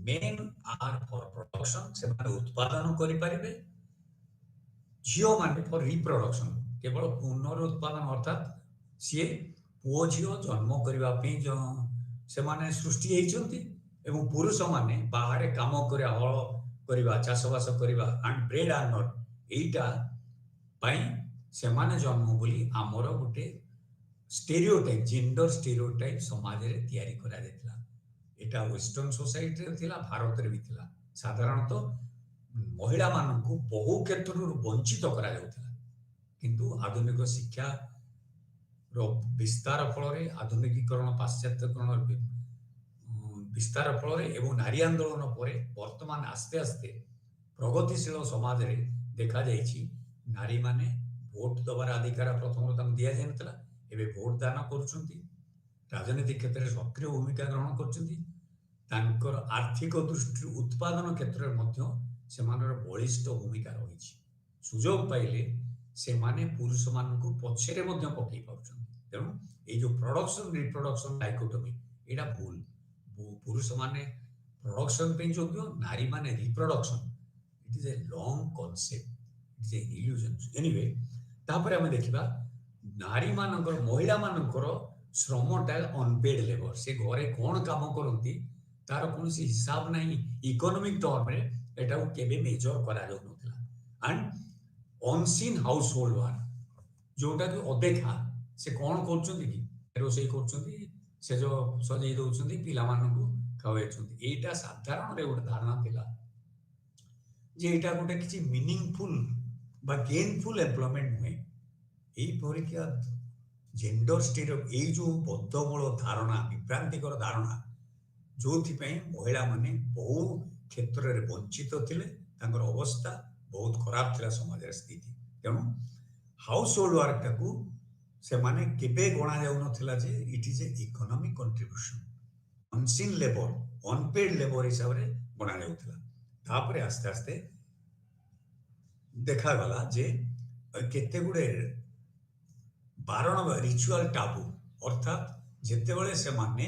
[SPEAKER 1] मेन आर फॉर प्रोडक्शन से उत्पादन करें झील मान फॉर रिप्रोडक्शन केवल पुनरुत्पादन अर्थात सी पुओ झील जन्म करने से माने सृष्टि होती एवं पुरुष माने बाहर काम कर हल करवा चाषबास करवा एंड ब्रेड अर्नर एटा से माने जन्म बोली आमर गोटे स्टेरियोटाइप जेंडर स्टेरियोटाइप समाज रे तैयारी करा जायतिला एटा वेस्टर्न सोसाइटी रे थिला भारत रे भी थिला साधारणतः महिला मान को बहु क्षेत्र वंचित करा जाउथिला किंतु आधुनिक शिक्षा रो विस्तार फल आधुनिकीकरण पाश्चात्यकरण विस्तार फल एवं नारी आंदोलन पर वर्तमान आस्ते आस्ते प्रगतिशील समाज रे देखा जाइछि नारी माने भोट दबार अधिकार प्रथम दि जाइनतला एबे भोट दान करुछंती राजनीतिक क्षेत्र में सक्रिय भूमिका ग्रहण कर आर्थिक दृष्टि उत्पादन क्षेत्र में बलिष्ठ भूमिका रही सुजोग पाइले ସେମାନେ ପୁରୁଷ ମାନଙ୍କୁ ପଛରେ ମଧ୍ୟ ପକେଇ ପାରୁଛନ୍ତି। ତେଣୁ ଏଇ ଯୋଉ ପ୍ରଡକ୍ସନ ରିପ୍ରଡକ୍ସନ ଡାଇକୋଟୋମି ଏଇଟା ଭୁଲ। ପୁରୁଷ ମାନେ ପ୍ରଡକ୍ସନ ପାଇଁ ଯୋଗ୍ୟ, ନାରୀ ମାନେ reproduction. Eat is a long concept, eat is A illusion. Anyway, ତାପରେ ଆମେ ଦେଖିବା ନାରୀ ମାନଙ୍କର, ମହିଳା ମାନଙ୍କର ଶ୍ରମଟା ଅନପେଡ୍ ଲେବର। ସେ ଘରେ କ'ଣ କାମ କରନ୍ତି ତାର କୌଣସି ହିସାବ ନାହିଁ। ଇକୋନୋମିକ ଟର୍ମରେ ଏଟାକୁ କେବେ ମେଜର କରାଯାଉନଥିଲା। And unseen household work, ଯୋଉଟାକି ଅଦେଖା। ସେ କ'ଣ କରୁଛନ୍ତି କି? ରୋଷେଇ କରୁଛନ୍ତି, ସେଜ ସଜେଇ ଦଉଛନ୍ତି, ପିଲାମାନଙ୍କୁ ଖୁଆଉଛନ୍ତି। ଏଇଟା ସାଧାରଣରେ ଗୋଟେ ଧାରଣା ଥିଲା ଯେ ଏଇଟା ଗୋଟେ କିଛି ମିନିଂଫୁଲ ବା ଗେନଫୁଲ ଏମ୍ପ୍ଲୟମେଣ୍ଟ ନୁହେଁ। এই পরীক্ষা ଜେଣ୍ଡର ଷ୍ଟିରିଓ, ଏଇ ଯୋଉ ବଦ୍ଧମୂଳ ଧାରଣା, ବିଭ୍ରାନ୍ତିକର ଧାରଣା, ଯୋଉଥିପାଇଁ ମହିଳାମାନେ ବହୁ କ୍ଷେତ୍ରରେ ବଞ୍ଚିତ ଥିଲେ, ତାଙ୍କର ଅବସ୍ଥା ବହୁତ ଖରାପ ଥିଲା ସମାଜର ସ୍ଥିତି। ତେଣୁ ହାଉସ ହୋଲ୍ଡ ୱାର୍କଟାକୁ ସେମାନେ କେବେ ଗଣା ଯାଉନଥିଲା ଯେ it is a economic contribution, unseen labour, unpaid labour ହିସାବରେ ଗଣା ଯାଉଥିଲା। ତାପରେ ଆସ୍ତେ ଆସ୍ତେ ଦେଖାଗଲା ଯେ କେତେ ଗୁଡେ ବାରଣ, ରିଚୁଆଲ ଟାବୁ, ଅର୍ଥାତ୍ ଯେତେବେଳେ ସେମାନେ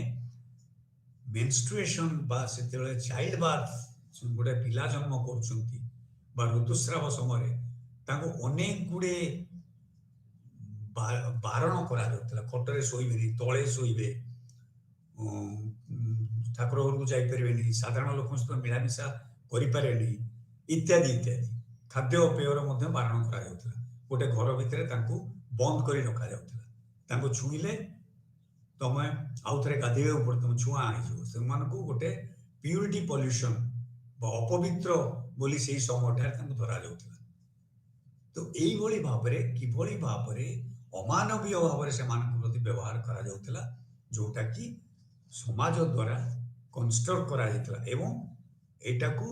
[SPEAKER 1] ମେନଷ୍ଟ୍ରୁଏସନ ବା ସେତେବେଳେ ଚାଇଲ୍ଡ ବାର୍ଥ, ଗୋଟେ ପିଲା ଜନ୍ମ କରୁଛନ୍ତି ବା ଋତୁସ୍ରାବ ସମୟରେ ତାଙ୍କୁ ଅନେକ ଗୁଡ଼ିଏ ବାରଣ କରାଯାଉଥିଲା। ଖଟରେ ଶୋଇବେନି, ତଳେ ଶୋଇବେ, ଠାକୁର ଘରକୁ ଯାଇପାରିବେନି, ସାଧାରଣ ଲୋକଙ୍କ ସହିତ ମିଳାମିଶା କରିପାରିବେନି, ଇତ୍ୟାଦି ଇତ୍ୟାଦି। ଖାଦ୍ୟପେୟର ମଧ୍ୟ ବାରଣ କରାଯାଉଥିଲା। ଗୋଟେ ଘର ଭିତରେ ତାଙ୍କୁ ବନ୍ଦ କରି ରଖାଯାଉଥିଲା। ତାଙ୍କୁ ଛୁଇଁଲେ ତମେ ଆଉ ଥରେ ଗାଧେଇବାକୁ ପଡେ, ତମେ ଛୁଆଁ ହେଇଯିବ। ସେମାନଙ୍କୁ ଗୋଟେ ପ୍ୟୁରିଟି ପଲ୍ୟୁସନ ବା ଅପବିତ୍ର ବୋଲି ସେଇ ସମୟଠାରେ ତାଙ୍କୁ ଧରାଯାଉଥିଲା। ତ ଏଇଭଳି ଭାବରେ, କିଭଳି ଭାବରେ ଅମାନବୀୟ ଭାବରେ ସେମାନଙ୍କ ପ୍ରତି ବ୍ୟବହାର କରାଯାଉଥିଲା, ଯୋଉଟା କି ସମାଜ ଦ୍ୱାରା କନଷ୍ଟ୍ରକ୍ଟ କରାଯାଇଥିଲା। ଏବଂ ଏଇଟାକୁ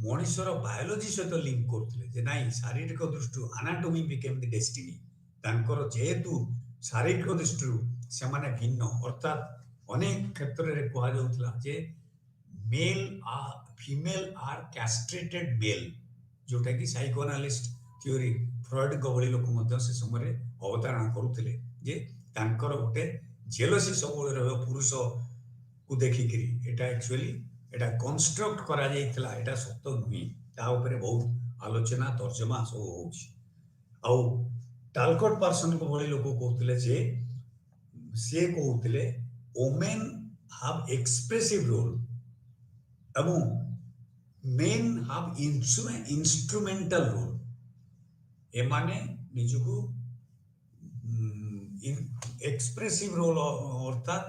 [SPEAKER 1] ମଣିଷର ବାୟୋଲୋଜି ସହିତ ଲିଙ୍କ କରୁଥିଲେ ଯେ ନାଇଁ, ଶାରୀରିକ ଦୃଷ୍ଟିରୁ ଆନାଟୋମି ବିକେମ୍ ଦି ଡେଷ୍ଟିନି। ତାଙ୍କର ଯେହେତୁ ଶାରୀରିକ ଦୃଷ୍ଟିରୁ ସେମାନେ ଭିନ୍ନ, ଅର୍ଥାତ୍ ଅନେକ କ୍ଷେତ୍ରରେ କୁହାଯାଉଥିଲା ଯେ ମେଲ୍ ଫିମେଲ ଆର୍ କ୍ୟାଷ୍ଟ୍ରେଟେଡ୍ ମେଲ୍, ଯୋଉଟା କି ସାଇକୋଆନାଲିଷ୍ଟ ଥିଓରି ଫ୍ରଏଡଙ୍କ ଭଳି ଲୋକ ମଧ୍ୟ ସେ ସମୟରେ ଅବତାରଣା କରୁଥିଲେ ଯେ ତାଙ୍କର ଗୋଟେ ଜେଲସି ସବୁବେଳେ ରହିବ ପୁରୁଷକୁ ଦେଖିକିରି। ଏଟା ଆକ୍ଚୁଆଲି ଏଟା କନଷ୍ଟ୍ରକ୍ଟ କରାଯାଇଥିଲା, ଏଟା ସତ ନୁହେଁ। ତା ଉପରେ ବହୁତ ଆଲୋଚନା, ତର୍ଜମା ସବୁ ହଉଛି। ଆଉ ଟାଲକଟ ପାର୍ସନଙ୍କ ଭଳି ଲୋକ କହୁଥିଲେ ଯେ, ସେ କହୁଥିଲେ ଓମେନ୍ ହାଭ୍ ଏକ୍ସପ୍ରେସିଭ ରୋଲ ଏବଂ ମେନ୍ ହାଭ୍ ଇନ୍ଷ୍ଟ୍ରୁମେଣ୍ଟାଲ ରୋଲ। ଏମାନେ ନିଜକୁ ଏକ୍ସପ୍ରେସିଭ ରୋଲ, ଅର୍ଥାତ୍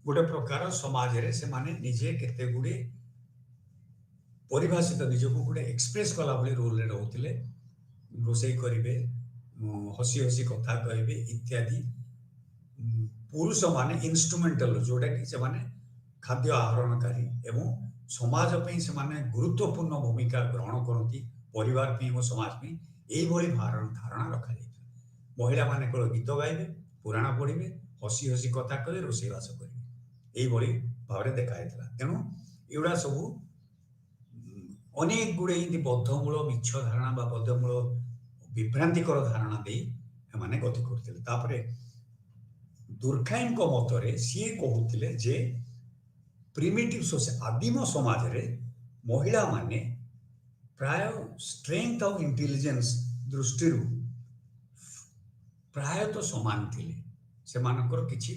[SPEAKER 1] ଗୋଟେ ପ୍ରକାର ସମାଜରେ ସେମାନେ ନିଜେ କେତେ ଗୁଡେ ପରିଭାଷିତ, ନିଜକୁ ଗୋଟେ ଏକ୍ସପ୍ରେସ କଲା ଭଳି ରୋଲରେ ରହୁଥିଲେ। ରୋଷେଇ କରିବେ, ହସି ହସି କଥା କହିବେ ଇତ୍ୟାଦି। ପୁରୁଷମାନେ ଇନଷ୍ଟ୍ରୁମେଣ୍ଟାଲ, ଯୋଉଟାକି ସେମାନେ ଖାଦ୍ୟ ଆହରଣକାରୀ ଏବଂ ସମାଜ ପାଇଁ ସେମାନେ ଗୁରୁତ୍ୱପୂର୍ଣ୍ଣ ଭୂମିକା ଗ୍ରହଣ କରନ୍ତି, ପରିବାର ପାଇଁ ଏବଂ ସମାଜ ପାଇଁ। এইଭଳି ଧାରଣା ରଖାଯାଇଥିଲା। ମହିଳାମାନେ କେବଳ ଗୀତ ଗାଇବେ, ପୁରାଣ ପଢିବେ, ହସି ହସି କଥା କହିବେ, ରୋଷେଇବାସ କରିବେ, এইଭଳି ଭାବରେ ଦେଖାଯାଇଥିଲା। ତେଣୁ ଏଗୁଡା ସବୁ ଅନେକ ଗୁଡେ ଏମିତି ବଦ୍ଧମୂଳ ମିଛ ଧାରଣା ବା ବଦ୍ଧମୂଳ ବିଭ୍ରାନ୍ତିକର ଧାରଣା ଦେଇ ଏମାନେ ଗତି କରୁଥିଲେ। ତାପରେ ଦୁର୍ଖାଇଙ୍କ ମତରେ ସିଏ କହୁଥିଲେ ଯେ ପ୍ରିମିଟିଭ ସୋସାଇଟି, ଆଦିମ ସମାଜରେ ମହିଳାମାନେ ପ୍ରାୟ ଷ୍ଟ୍ରେଂଥ ଆଉ ଇଣ୍ଟେଲିଜେନ୍ସ ଦୃଷ୍ଟିରୁ ପ୍ରାୟତଃ ସମାନ ଥିଲେ। ସେମାନଙ୍କର କିଛି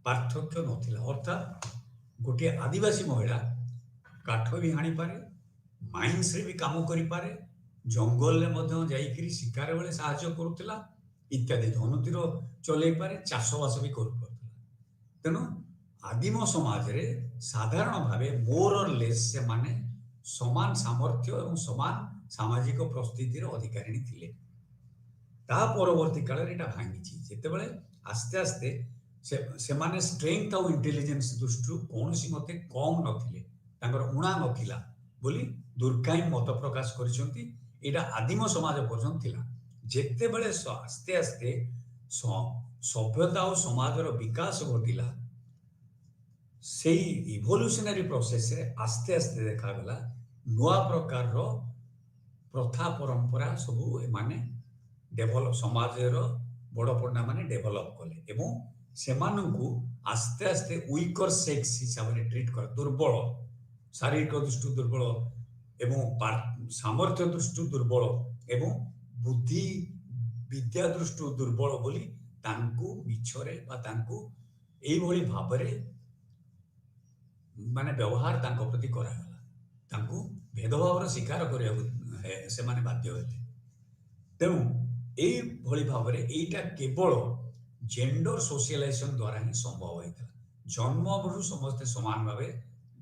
[SPEAKER 1] ପାର୍ଥକ୍ୟ ନଥିଲା। ଅର୍ଥାତ୍ ଗୋଟିଏ ଆଦିବାସୀ ମହିଳା କାଠ ବି ହାଣିପାରେ, ମାଇନ୍ସରେ ବି କାମ କରିପାରେ, ଜଙ୍ଗଲରେ ମଧ୍ୟ ଯାଇକିରି ଶିକାର ବେଳେ ସାହାଯ୍ୟ କରୁଥିଲା ଇତ୍ୟାଦି, ଧନୁତୀର ଚଲେଇ ପାରେ, ଚାଷବାସ ବି କରିପାରୁଥିଲା। ତେଣୁ ଆଦିମ ସମାଜରେ ସାଧାରଣ ଭାବେ ମୋର ଅର୍ ଲେସ୍ ସେମାନେ ସମାନ ସାମର୍ଥ୍ୟ ଏବଂ ସମାନ ସାମାଜିକ ପ୍ରସ୍ଥିତିର ଅଧିକାରିଣୀ ଥିଲେ। ତା ପରବର୍ତ୍ତୀ କାଳରେ ଏଟା ଭାଙ୍ଗିଛି, ଯେତେବେଳେ ଆସ୍ତେ ଆସ୍ତେ ସେମାନେ ଷ୍ଟ୍ରେଂଥ ଆଉ ଇଣ୍ଟେଲିଜେନ୍ସ ଦୃଷ୍ଟିରୁ କୌଣସି ମତେ କମ୍ ନଥିଲେ, ତାଙ୍କର ଉଣା ନଥିଲା ବୋଲି ଦୁର୍ଖାଇମ ମତ ପ୍ରକାଶ କରିଛନ୍ତି। ଏଇଟା ଆଦିମ ସମାଜ ପର୍ଯ୍ୟନ୍ତ ଥିଲା। ଯେତେବେଳେ ଆସ୍ତେ ଆସ୍ତେ ସଭ୍ୟତା ଆଉ ସମାଜର ବିକାଶ ଘଟିଲା, ସେଇ ଇଭଲ୍ୟୁସନାରୀ ପ୍ରୋସେସରେ ଆସ୍ତେ ଆସ୍ତେ ଦେଖାଗଲା ନୂଆ ପ୍ରକାରର ପ୍ରଥା ପରମ୍ପରା ସବୁ ଏମାନେ डेभलप समाजर बड़ पढ़ना माने डेभलप कले एवं सेमानंकु आस्ते आस्ते वीकर सेक्स हिसाब से ट्रीट कर दुर्बल शारीरिक दृष्टि दुर्बल एवं सामर्थ्य दृष्टि दुर्बल एवं बुद्धि विद्या दृष्टि दुर्बल बोली तांकु मिछरे बा तांकु एई भली भाबरे माने व्यवहार तांको प्रति करागला तांकु भेदभावर शिकार करिया से माने बाध्य होते तेणु एई भली भाबरे एईटा केवल जेंडर सोशलाइजेशन द्वारा ही संभव होइतला जन्मरू समस्त समान भावे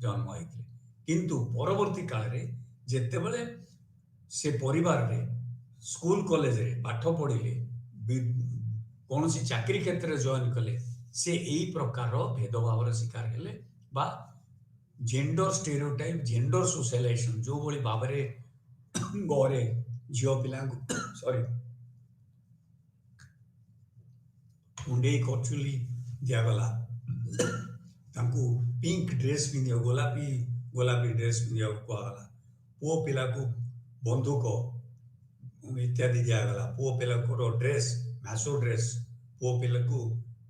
[SPEAKER 1] जन्म होइतले किंतु परवर्ती काल रे जेतेबेले से परिवार रे स्कूल कॉलेज रे पाठ पढ़िले कौन सी चाकरी क्षेत्र में जॉइन कले से यही प्रकार भेदभावर शिकार हेले बा जेंडर स्टेरियोटाइप जेंडर सोशलाइजेशन जो भली भाव में घरे झील पिला सॉरी कुंडे कचुली दिगला पिंक ड्रेस पिंधिया गोलापी गोलापी ड्रेस पिंधिया कहगला पुओ पिला को बंदूक इत्यादि दिगला पुओ पिला को ड्रेस मैसो ड्रेस पुओ पिला को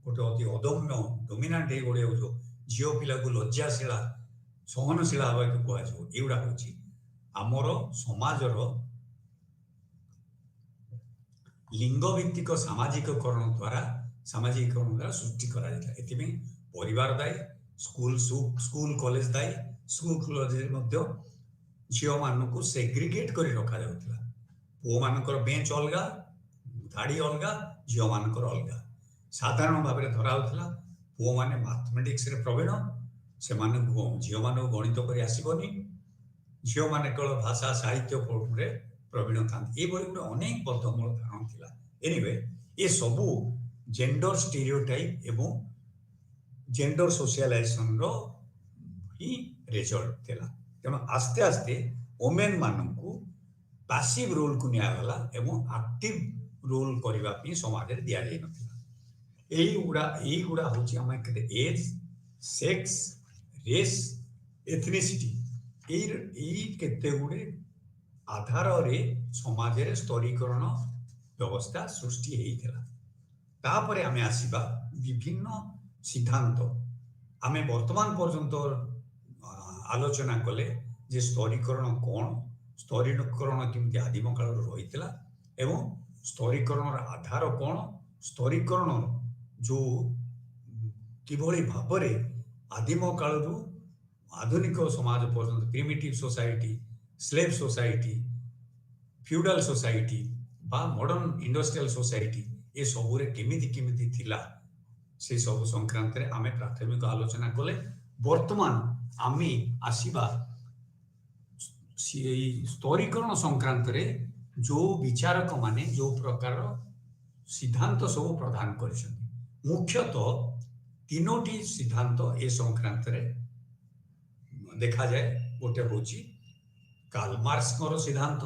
[SPEAKER 1] गोटे अति अदम्य डोमिनाट गोटे हो झील पिला को लज्जाशीला सहनशीला हवा कहुँ युवा हूँ आमर समाजर लिंग भित्तिक सामाजिककरण द्वारा सृष्टि करा परिवार दायी स्कूल कॉलेज दायी स्कूल कॉलेज झील मानक सेग्रिगेट कर रखा जाउथला पुओ मानकर बेंच अलग धाड़ी अलग झील मानकर अलग साधारण भाव में धराउथला पुओ माने मैथमेटिक्स रे प्रवीण से झील मान गणित कर आसबनी झील मैंने केवल भाषा साहित्य रे प्रवीण था ये गोटे अनेक बद्धमूल धारणा थिला एनीवे ये सबू जेंडर स्टेरियोटाइप एवं जेंडर सोशलाइजेशन रो ही रिजल्ट थिला तेणु आस्ते आस्ते वोमेन मानकू पैसिव रोल को नियागला एवं एक्टिव रोल करबा पई समाज रे दिया जाय नथिला एई गुडा होची हम एज सेक्स रेस एथनिसिटी केते गुडे आधार रे समाज रे स्तरीकरण व्यवस्था सृष्टि हेइथिला तापरे आमे आसीबा विभिन्न सिद्धांत आमे वर्तमान पर्यंत आलोचना कले जे स्तरीकरण कौन स्तरीकरण केमती आदिम काल रही एवं स्तरीकरण आधार कौन स्तरीकरण जो किभली भाव आदिम काल आधुनिक समाज पर्यंत primitive society slave society feudal society बा मॉडर्न इंडस्ट्रियल सोसाइटी ये सबुरे केमिति केमिति थिला से सब संक्रांत रे आमे प्राथमिक आलोचना कले वर्तमान आमे आसीबा स्तरीकरण संक्रांत रे जो विचारक माने जो प्रकार सिद्धांत सब प्रदान करिसथि मुख्यतः तीनोटी सिद्धांत ए संक्रांत रे देखा जाए गोटे होची कार्ल मार्क्स सिद्धांत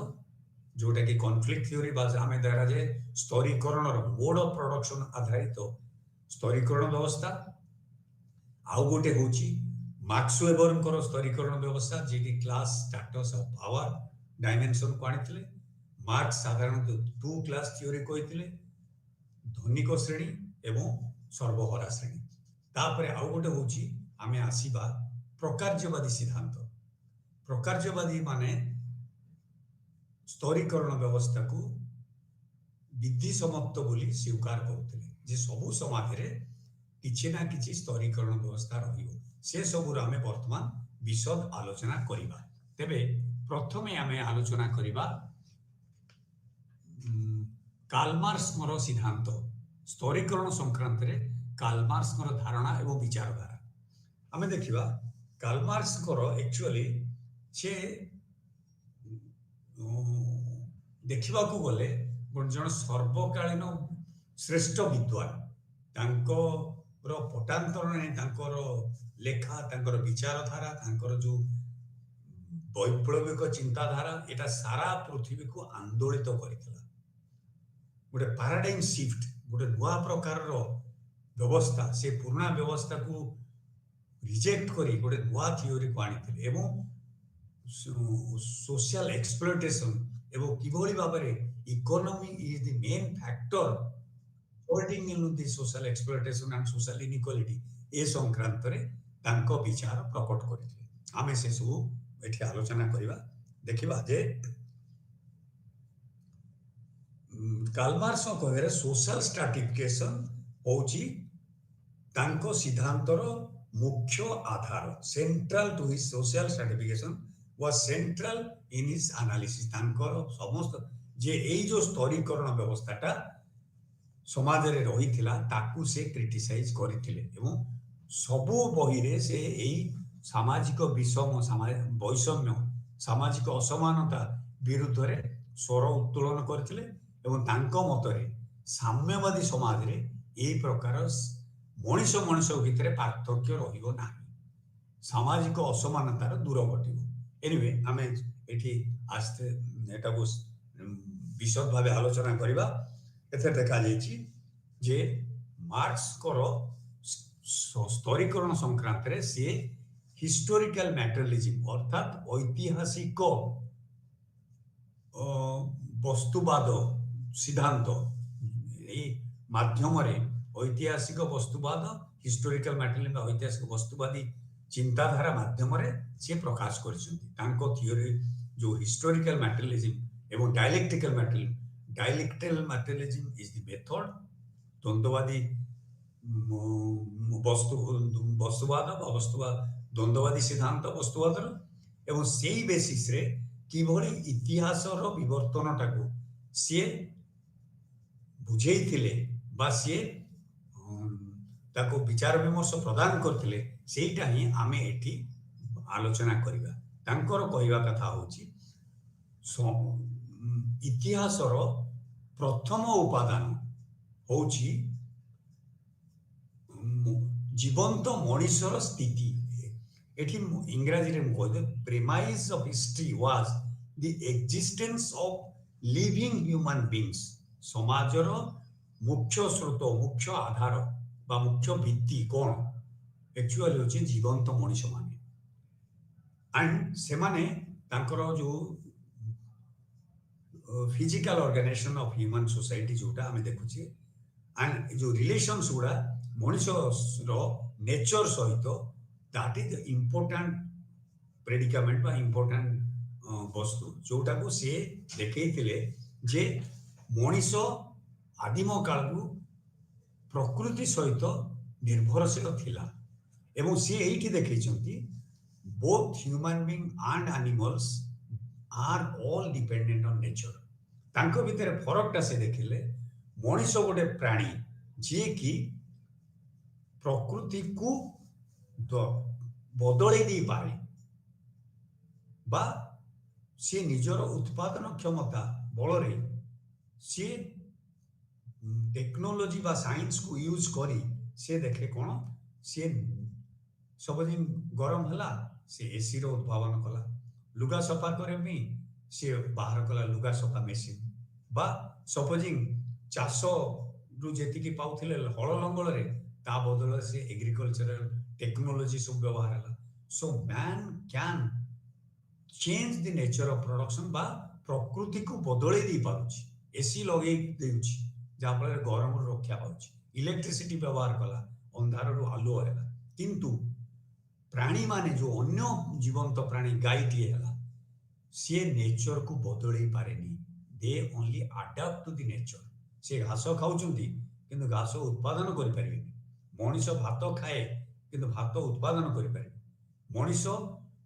[SPEAKER 1] जोटा कि कॉन्फ्लिक्ट थ्योरी आमे देखा जाए स्तरीकरण मोड ऑफ प्रोडक्शन आधारित स्तरीकरण व्यवस्था आउ गोटे होची मार्क्स वेबर स्तरीकरण व्यवस्था जी class status of power dimension को आनी मार्क्स साधारणतः टू क्लास थ्योरी कहते धनिक श्रेणी एवं सर्वहरा श्रेणी तापरे आउ गोटे होची आमे आसीबा प्रकार्यवादी सिद्धांत प्रकार्यवादी माने स्तरीकरण व्यवस्था को विधि समाप्त बोली स्वीकार करते जे सबु समाज रे किछि ना किछि स्तरीकरण व्यवस्था रहियो से सबु आमे वर्तमान विशद आलोचना करिबा तेबे प्रथमे आमे आलोचना करिबा कार्ल मार्क्स सिद्धांत स्तरीकरण संक्रांत रे कार्ल मार्क्स धारणा एवं विचारधारा आमे देखिबा कार्ल मार्क्स एक्चुअली से देखा गले जन सर्वकालीन श्रेष्ठ विद्वान पटांतर लेखा विचारधारा जो वैप्लविक चिंताधारा यहाँ सारा पृथ्वी को आंदोलित करथिला गोटे पैराडाइम शिफ्ट गोटे नुआ प्रकार व्यवस्था से पुराना व्यवस्था को रिजेक्ट करी गोटे नुआ थ्योरी को आनी एवं सोशल एक्सप्लॉयटेशन এবং কিভাবে ভাবে economy is the main factor holding in the social exploitation and social inequality ए संक्रांतरे तांको विचार प्रकट करथिले आमे से सब एठी आलोचना करिबा देखिबा जे कालमार्स कहरे सोशल स्ट्रैटिफिकेशन होची तांको सिद्धांतर मुख्य आधार central to his social stratification was central in his analysis तांको समस्त जे एई जो स्तरीकरण व्यवस्थाटा समाज रे रही थिला ताकू से क्रिटिसाइज करथिले एवं सबु बही रे से एई सामाजिक विषम वैषम्य सामाजिक असमानता विरुद्ध रे स्वर उत्तोलन करथिले एवं तांको मतरे साम्यवादी समाज रे एई प्रकार मनुष्य मनुष्य भितर पार्थक्य रहिबो नाही सामाजिक असमानतार दूर घटिबो एनीवे आमे एठी आस्ते एटाको विशद भावे आलोचना करिबा एथे देखा जाइछि जे मार्क्स करो स्तरीकरण संक्रांत रे से हिस्टोरिकल मैटेरियलिज्म अर्थात ऐतिहासिक वस्तुवाद सिद्धांत ए माध्यम रे ऐतिहासिक वस्तुवाद हिस्टोरिकल मैटेरियलिज्म ऐतिहासिक वस्तुवादी चिंताधारा माध्यम रे से प्रकाश करछन्ती तांको थियोरी जो हिस्टोरिकल मैटेरियलिज्म एवं dialectical materialism Dialectical materialism is the method द्वंद्ववादी वस्तुवाद द्वंद्ववादी सिद्धांत वस्तुवाद एवं सेई बेसिस रे किभଳି इतिहासर विवर्तनटाको से बुझेइथिले बा से ताको विचार विमर्श प्रदान करथिले सेइटा ही आमे एठी आलोचना करिबा तांकर कहिबा कथा होची इतिहासर प्रथम उपादान होची जीवंत मनुष्यर स्थिति एठी इंग्रजी रे कहते premise of history was the existence of living human beings समाजर मुख्य स्रोत मुख्य आधार बा मुख्य भित्ति कोन एक्चुअली होची जीवंत मनुष्य माने एंड से माने तांकर जो physical organisation of human society जोटा हमें देखुची एंड जो रिलेशंस गुड़ा मनुष्य नेचर सहित दैट इज इंपोर्टेंट प्रेडिकामेंट बा इंपोर्टेंट वस्तु जोटा को से देखैथिले जे मनुष्य आदिम काल प्रकृति सहित निर्भरशील थिला एवं से एठी देखैछंती both human being and animals are all dependent on nature तांको भितर फरकटा से देखिले मनुष्य गोटे प्राणी जे कि प्रकृति को बदले दी पारे बा से निजर उत्पादन क्षमता बलरे से टेक्नोलॉजी बा साइंस को यूज करी से देखे कोन से सब दिन गरम हला से एसी रो उद्भावन कला लुगा सफा करे भी से बाहर कला लुगा सफा मेसिन बा सपोजिंग चाषो रु जेति की पाउथिले हळ लंगळ रे ता बदल से एग्रीकल्चरल टेक्नोलॉजी सब व्यवहार हला so man can change the nature of production बा प्रकृति को बदले दी पाउची एसी लगे देउची जा फल गरम रक्षा पाउची इलेक्ट्रिसिटी व्यवहार कला अंधार रु आलो हैला किंतु प्राणी माने जो अन्य जीवंत प्राणी गायटी है सी नेचर को बदल पारेनी they only adapt to the nature से घास खाऊंती किंतु घास उत्पादन कर मनुष्य भात खाए किंतु भात उत्पादन कर मनुष्य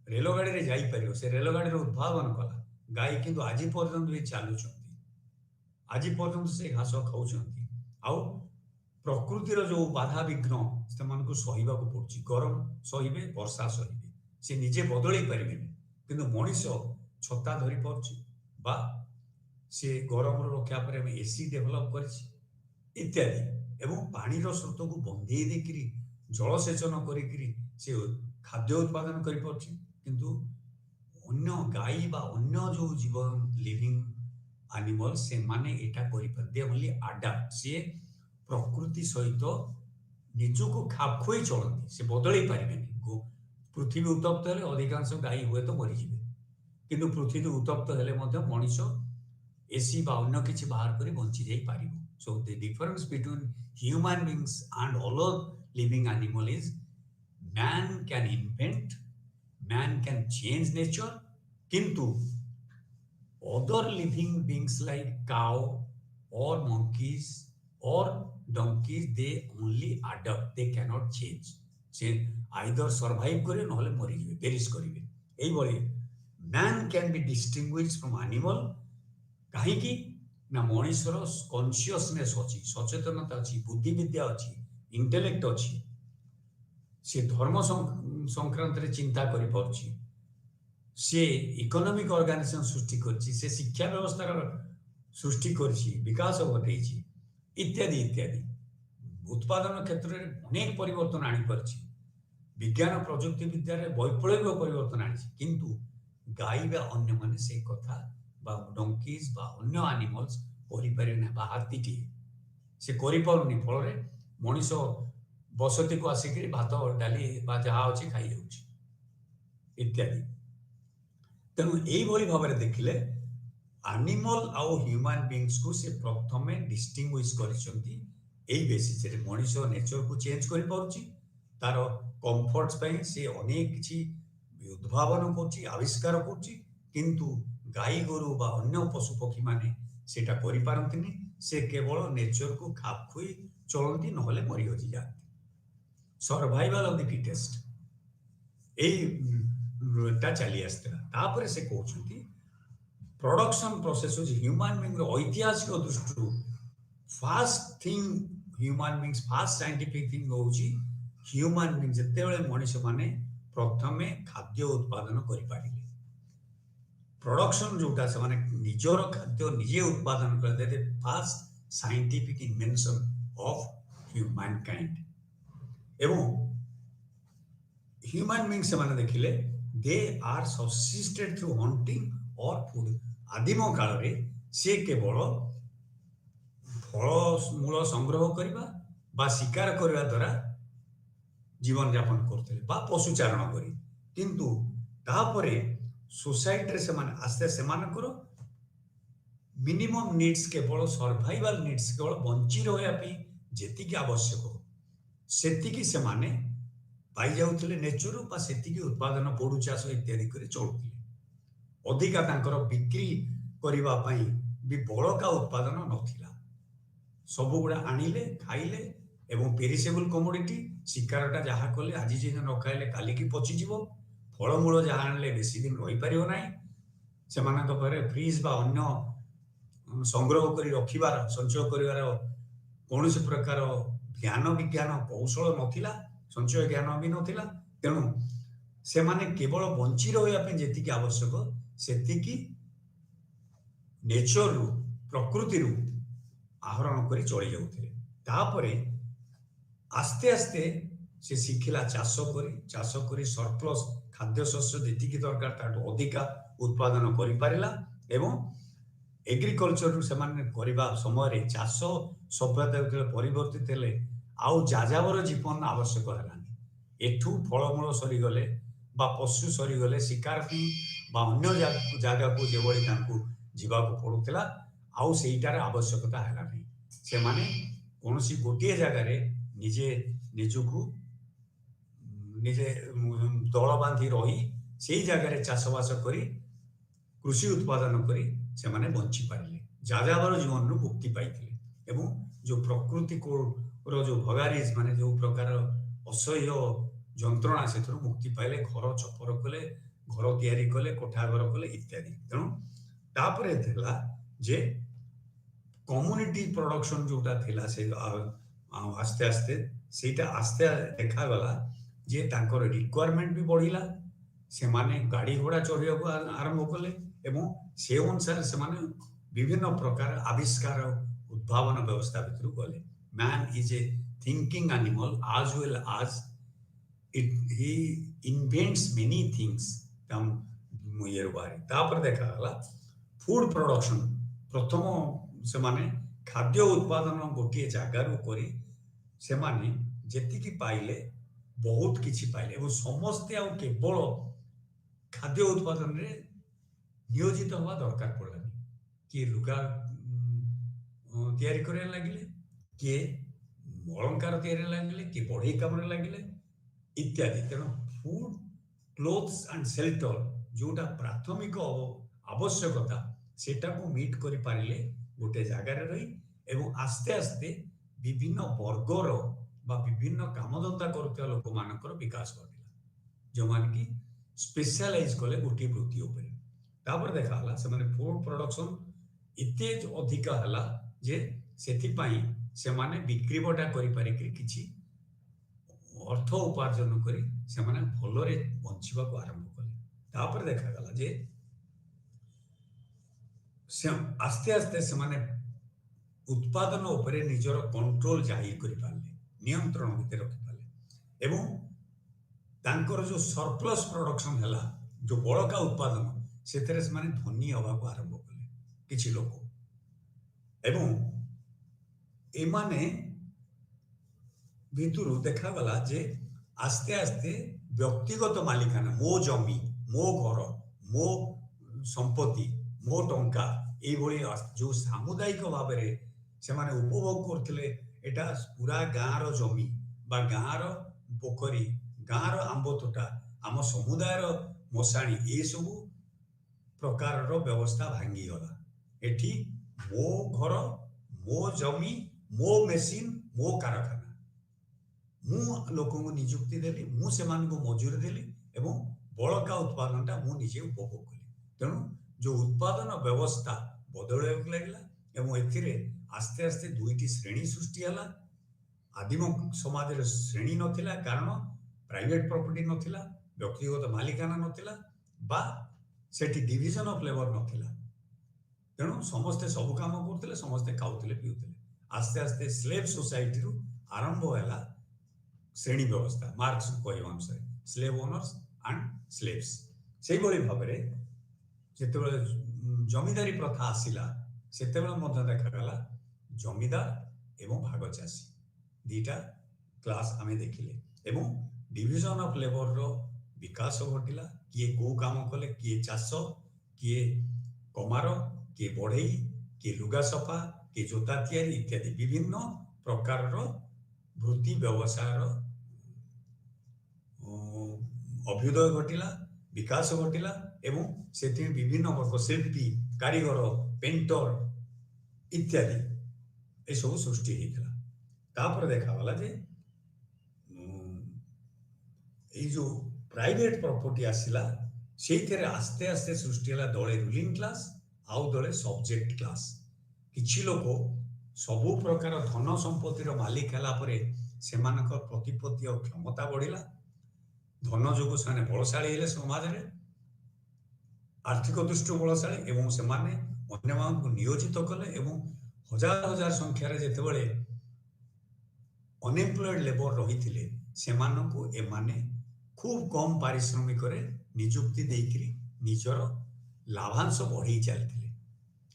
[SPEAKER 1] रेलगाड़ी रे जाई परियो से रेलगाड़ी रे उत्पादन कला गाय किंतु आज पर्यंत भी चलुचंती आज पर्यंत से घास खाऊंती आउ प्रकृतिर जो बाधा विघ्न से सहिबा को पड़ुछि गरम सहिबे वर्षा सहिबे से निजे बदलै परिबेनी किंतु मनुष्य छता धरी पड़ुछि बा से गरम रक्षा पर एसी डेभलप करिछि इत्यादि एवं पानी स्रोत को बंधे देकरी जलसेचन करिकरी से खाद्य उत्पादन करि पड़ुछि किंतु अन्य गाय बा अन्य जो जीवन लिविंग एनिमल से माने एटा करि पर दे ओनली अडाप्ट से प्रकृति सहित निजको खाप खोई चलती से बदल पारे पृथ्वी उत्तप्त हेले अधिकांश गाई हुए तो मरीजे किंतु पृथ्वी उत्तप्त हेले मनुष्य एसी बा अन्य किछि बाहर करी बंची जाई पारिबो. So the difference between human beings and all living animal is man can invent, man can change nature, किंतु other living beings like cow or monkeys or donkeys, they only adapt, they cannot change. से either survive करे नहले मरी जिवे, perish करिवे. एई भଳି man can be distinguished from animal. କାହିଁକି ନା ମଣିଷର consciousness ଅଛି, ସଚେତନତା ଅଛି, ବୁଦ୍ଧିବିଦ୍ୟା ଅଛି, ଇଣ୍ଟେଲେକ୍ଟ ଅଛି, ସେ ଧର୍ମ ସଂକ୍ରାନ୍ତରେ ଚିନ୍ତା କରିପାରୁଛି, ସେ ଇକୋନୋମିକ ଅର୍ଗାନାଇଜେସନ ସୃଷ୍ଟି କରିଛି, ସେ ଶିକ୍ଷା ବ୍ୟବସ୍ଥାର ସୃଷ୍ଟି କରିଛି, ବିକାଶ ଘଟେଇଛି ଇତ୍ୟାଦି ଇତ୍ୟାଦି. ଉତ୍ପାଦନ କ୍ଷେତ୍ରରେ ଅନେକ ପରିବର୍ତ୍ତନ ଆଣିପାରିଛି, ବିଜ୍ଞାନ ପ୍ରଯୁକ୍ତି ବିଦ୍ୟାରେ ବୈପ୍ଳବିକ ପରିବର୍ତ୍ତନ ଆଣିଛି. କିନ୍ତୁ ଗାଈ ବା ଅନ୍ୟମାନେ ସେ କଥା বা ডঙ্কিজ বা অন্য আনিমলস করিপারে না, বা হাতিটিଏ ସେ କରିପାରୁନି, ଫଳରେ ମଣିଷ ବସତିକୁ ଆସିକିରି ଭାତ ଡାଲି ବା ଯାହା ଅଛି ଖାଇଯାଉଛି ଇତ୍ୟାଦି. ତେଣୁ ଏଇଭଳି ଭାବରେ ଦେଖିଲେ ଆନିମଲ ଆଉ ହ୍ୟୁମାନ ବିଙ୍ଗସକୁ ସେ ପ୍ରଥମେ ଡିଷ୍ଟିଂଗୁଇଶ କରିଛନ୍ତି ଏଇ ବେସିସରେ. ମଣିଷ ନେଚରକୁ ଚେଞ୍ଜ କରିପାରୁଛି, ତାର କମ୍ଫର୍ଟ ପାଇଁ ସେ ଅନେକ କିଛି ଉଦ୍ଭାବନ କରୁଛି, ଆବିଷ୍କାର କରୁଛି, କିନ୍ତୁ ଗାଈ ଗୋରୁ ବା ଅନ୍ୟ ପଶୁ ପକ୍ଷୀ ମାନେ ସେଟା କରିପାରନ୍ତିନି. ସେ କେବଳ ନେଚରକୁ ଖାପ ଖୁଇ ଚଳନ୍ତି, ନହେଲେ ମରି ହଜି ଯାଆନ୍ତି. ସର୍ଭାଇଭାଲ ଅଫ ଦି ଫିଟେଷ୍ଟ ଏଇଟା ଚାଲି ଆସିଥିଲା. ତାପରେ ସେ କହୁଛନ୍ତି ପ୍ରଡକ୍ସନ ପ୍ରୋସେସ ହଉଛି ହ୍ୟୁମାନ ବିଙ୍ଗର ଐତିହାସିକ ଦୃଷ୍ଟିରୁ first thing, human beings first scientific thing ହଉଛି ହ୍ୟୁମାନ ବିଙ୍ଗ ଯେତେବେଳେ ମଣିଷ ମାନେ ପ୍ରଥମେ ଖାଦ୍ୟ ଉତ୍ପାଦନ କରିପାରିଲେ. ପ୍ରଡକ୍ସନ ଯୋଉଟା ସେମାନେ ନିଜର ଖାଦ୍ୟ ନିଜେ ଉତ୍ପାଦନ କଲେ, first scientific invention of humankind. ଏବଂ ହ୍ୟୁମାନ ବିଙ୍ଗ ସେମାନେ ଦେଖିଲେ they are subsisted through hunting or food. ଆଦିମ କାଳରେ ସେ କେବଳ ଫଳମୂଳ ସଂଗ୍ରହ କରିବା ବା ଶିକାର କରିବା ଦ୍ୱାରା ଜୀବନଯାପନ କରୁଥିଲେ ବା ପଶୁଚାରଣ କରି. କିନ୍ତୁ ତାପରେ सोसाइटी ସେମାନେ ଆସ୍ତେ ସେମାନଙ୍କର ମିନିମମ୍ ନିଡ୍ସ କେବଳ ସର୍ଭାଇଭାଲ ନିଡ୍ସ, କେବଳ ବଞ୍ଚି ରହିବା ପାଇଁ ଯେତିକି ଆବଶ୍ୟକ ସେତିକି ସେମାନେ ପାଇଯାଉଥିଲେ ନେଚରରୁ, ବା ସେତିକି ଉତ୍ପାଦନ ପୋଡୁ ଚାଷ ଇତ୍ୟାଦି କରି ଚଳୁଥିଲେ. ଅଧିକା ତାଙ୍କର ବିକ୍ରି କରିବା ପାଇଁ ବି ବଳକା ଉତ୍ପାଦନ ନଥିଲା. ସବୁଗୁଡା ଆଣିଲେ, ଖାଇଲେ ଏବଂ ପେରିସେବଲ କମୋଡିଟି, ଶିକାରଟା ଯାହା କଲେ ଆଜି ଯଦି ନ ଖାଇଲେ କାଲିକି ପଚିଯିବ, ଫଳମୂଳ ଯାହା ଆଣିଲେ ବେଶୀ ଦିନ ରହିପାରିବ ନାହିଁ. ସେମାନଙ୍କ ପାଖରେ ଫ୍ରିଜ ବା ଅନ୍ୟ ସଂଗ୍ରହ କରି ରଖିବାର, ସଞ୍ଚୟ କରିବାର କୌଣସି ପ୍ରକାର ଜ୍ଞାନ ବିଜ୍ଞାନ କୌଶଳ ନଥିଲା, ସଞ୍ଚୟ ଜ୍ଞାନ ବି ନଥିଲା. ତେଣୁ ସେମାନେ କେବଳ ବଞ୍ଚି ରହିବା ପାଇଁ ଯେତିକି ଆବଶ୍ୟକ ସେତିକି ନେଚରରୁ, ପ୍ରକୃତିରୁ ଆହରଣ କରି ଚଳି ଯାଉଥିଲେ. ତାପରେ ଆସ୍ତେ ଆସ୍ତେ ସେ ଶିଖିଲା ଚାଷ କରି ସରପ୍ଲସ୍ ଖାଦ୍ୟଶସ୍ୟ ଯେତିକି ଦରକାର ତାଠୁ ଅଧିକା ଉତ୍ପାଦନ କରିପାରିଲା. ଏବଂ ଏଗ୍ରିକଲଚରରୁ ସେମାନେ କରିବା ସମୟରେ ଚାଷ ସଭ୍ୟତା ଯେତେବେଳେ ପରିବର୍ତ୍ତିତ ହେଲେ ଆଉ ଯାଯାବର ଜୀବନ ଆବଶ୍ୟକ ହେଲାନି. ଏଠୁ ଫଳମୂଳ ସରିଗଲେ ବା ପଶୁ ସରିଗଲେ ଶିକାର ପାଇଁ ବା ଅନ୍ୟ ଜାଗାକୁ ଯେଭଳି ତାଙ୍କୁ ଯିବାକୁ ପଡୁଥିଲା, ଆଉ ସେଇଟାର ଆବଶ୍ୟକତା ହେଲା ନାହିଁ. ସେମାନେ କୌଣସି ଗୋଟିଏ ଜାଗାରେ ନିଜକୁ ନିଜେ ଦଳ ବାନ୍ଧି ରହି ସେଇ ଜାଗାରେ ଚାଷବାସ କରି କୃଷି ଉତ୍ପାଦନ କରି ସେମାନେ ବଞ୍ଚି ପାରିଲେ, ଯାଯାବର ଜୀବନରୁ ମୁକ୍ତି ପାଇଥିଲେ. ଏବଂ ଯୋଉ ପ୍ରକୃତିର ଯୋଉ ଭଗାରିଜ, ମାନେ ଯୋଉ ପ୍ରକାର ଅସହ୍ୟ ଯନ୍ତ୍ରଣା, ସେଥିରୁ ମୁକ୍ତି ପାଇଲେ, ଘର ଛପର କଲେ, ଘର ତିଆରି କଲେ, କୋଠା ଘର କଲେ ଇତ୍ୟାଦି. ତେଣୁ ତାପରେ ଥିଲା ଯେ କମ୍ୟୁନିଟି ପ୍ରଡକ୍ସନ ଯୋଉଟା ଥିଲା, ସେ ଆସ୍ତେ ଆସ୍ତେ ସେଇଟା ଆସ୍ତେ ଦେଖାଗଲା ଯେ ତାଙ୍କର ରିକ୍ୱାରମେଣ୍ଟ ବି ବଢିଲା, ସେମାନେ ଗାଡି ଘୋଡା ଚଢିବାକୁ ଆରମ୍ଭ କଲେ ଏବଂ ସେ ଅନୁସାରେ ସେମାନେ ବିଭିନ୍ନ ପ୍ରକାର ଆବିଷ୍କାର ଉଦ୍ଭାବନ ବ୍ୟବସ୍ଥା ଭିତରୁ ଗଲେ. Man is a thinking animal ଆଜ ୱେଲ ଆଜ ହି ଇନଭେଣ୍ଟସ ମେନି ଥିଙ୍ଗସ. ଇଏରୁ ବାହାରି ତାପରେ ଦେଖାଗଲା ଫୁଡ ପ୍ରଡକ୍ସନ. ପ୍ରଥମ ସେମାନେ ଖାଦ୍ୟ ଉତ୍ପାଦନ ଗୋଟିଏ ଜାଗାରୁ କରି ସେମାନେ ଯେତିକି ପାଇଲେ ବହୁତ କିଛି ପାଇଲେ ଏବଂ ସମସ୍ତେ ଆଉ କେବଳ ଖାଦ୍ୟ ଉତ୍ପାଦନରେ ନିୟୋଜିତ ହେବା ଦରକାର ପଡ଼ିଲାନି. किए लुगा तैयारी करे लगिले, किए अलंकार तैयारी लगिले, किए बढ़ई काम लगिले इत्यादि। तेणु फूड क्लोथ्स एंड शेल्टर जोटा प्राथमिक आवश्यकता सेटा को मीट करि पारिले गोटे जगार रही एवं आस्ते आस्ते विभिन्न वर्गर बा विभिन्न कामधंदा करुवा लोक मानकर विकास घटिला, जो मान की स्पेशलाइज कले गोटे वृत्ति उपरे। तापर देखा हला से माने फूड प्रोडक्शन इते अधिक हला जे सेथि पई से माने बिक्री बटा करि पारि किछि अर्थ उपार्जन करी से माने भलरे बंचिबा को आरंभ कले। तापर देखा गला जे से आस्ते आस्ते से माने उत्पादन उपरे निजर कंट्रोल जाहिर करि पारले, नियंत्रण भितर रखि पारले एवं तांकर जो सरप्लस प्रोडक्शन हला, जो बड़का उत्पादन सेतरे से माने धनी हवा को आरंभ कले किछि लोक एवं एमाने भितरु देखा गला जे आस्ते आस्ते व्यक्तिगत मालिकाना मो जमी मो घर मो संपत्ति मो टंका ए भली जो सामुदायिक भाव से माने उपभोग करथिले एटा पूरा गाँर जमी बा गाँर पोखरी गाँर आंब तोटा आम समुदायर मशाणी ए सबू प्रकार व्यवस्था भांगी गला। एठी मो घर मो जमी मो मेसीन मो कारखाना मु लोक निजुक्ति देली मु से मजूरी देली एवं बड़का उत्पादनटा मु निजे उपभोग कली। तेणु जो उत्पादन व्यवस्था बदल लगला एवं एथिरे आस्ते आस्ते दुईटी श्रेणी सृष्टि हला। आदिम समाज श्रेणी नथिला कारण प्राइवेट प्रॉपर्टी नथिला, व्यक्तिगत मालिकाना नथिला बा सेठी डिविजन ऑफ लेबर नथिला। तेणु समस्ते सब काम करथिले, समस्ते खाउथिले पिउथिले। आस्ते आस्ते स्लेव सोसाइटी रु आरंभ होला श्रेणी व्यवस्था। मार्क्स कहवा अनुसार स्लेव ओनर्स एंड स्लेव्स से भाव में जिते जमीदारी प्रथा आसिला सेते देखागला जमीदार एवं भाग चाषी दीटा क्लास आमे देखिले एवं डिविजन ऑफ लेबर रो विकास घटिला। किए को काम कले, किए चाष, किए कमार, किए बढ़ई, किए लुगा सफा, किए जोता तैयारी इत्यादि विभिन्न प्रकार वृत्ति व्यवसाय अभ्युदय घटिला, विकास घटिला एवं से विभिन्न वर्ग शिल्पी, कारीगर, पेंटर इत्यादि ए सब सृष्टि होता। तापर देखा वाला जे जो प्राइवेट प्रॉपर्टी आसिला से आस्ते आस्ते सृष्टि है दले रूलिंग क्लास आउ दले सब्जेक्ट क्लास। किछि लोक सबु प्रकार धन संपत्तिर मालिक हला परे सेमानकर प्रतिपत्ति और क्षमता बढ़िला। धन जो से बलशाली हेले समाज रे आर्थिक दृष्टि बलशाली एवं से माने अन्य मान को नियोजित कले एवं हजार हजार संख्यार जेतेबेले अनएम्प्लॉयड लेबर रही सेमानंकु एमाने खूब कम पारिश्रमिक निजुक्ति देकरी निजर लाभांश बढ़ी चलते।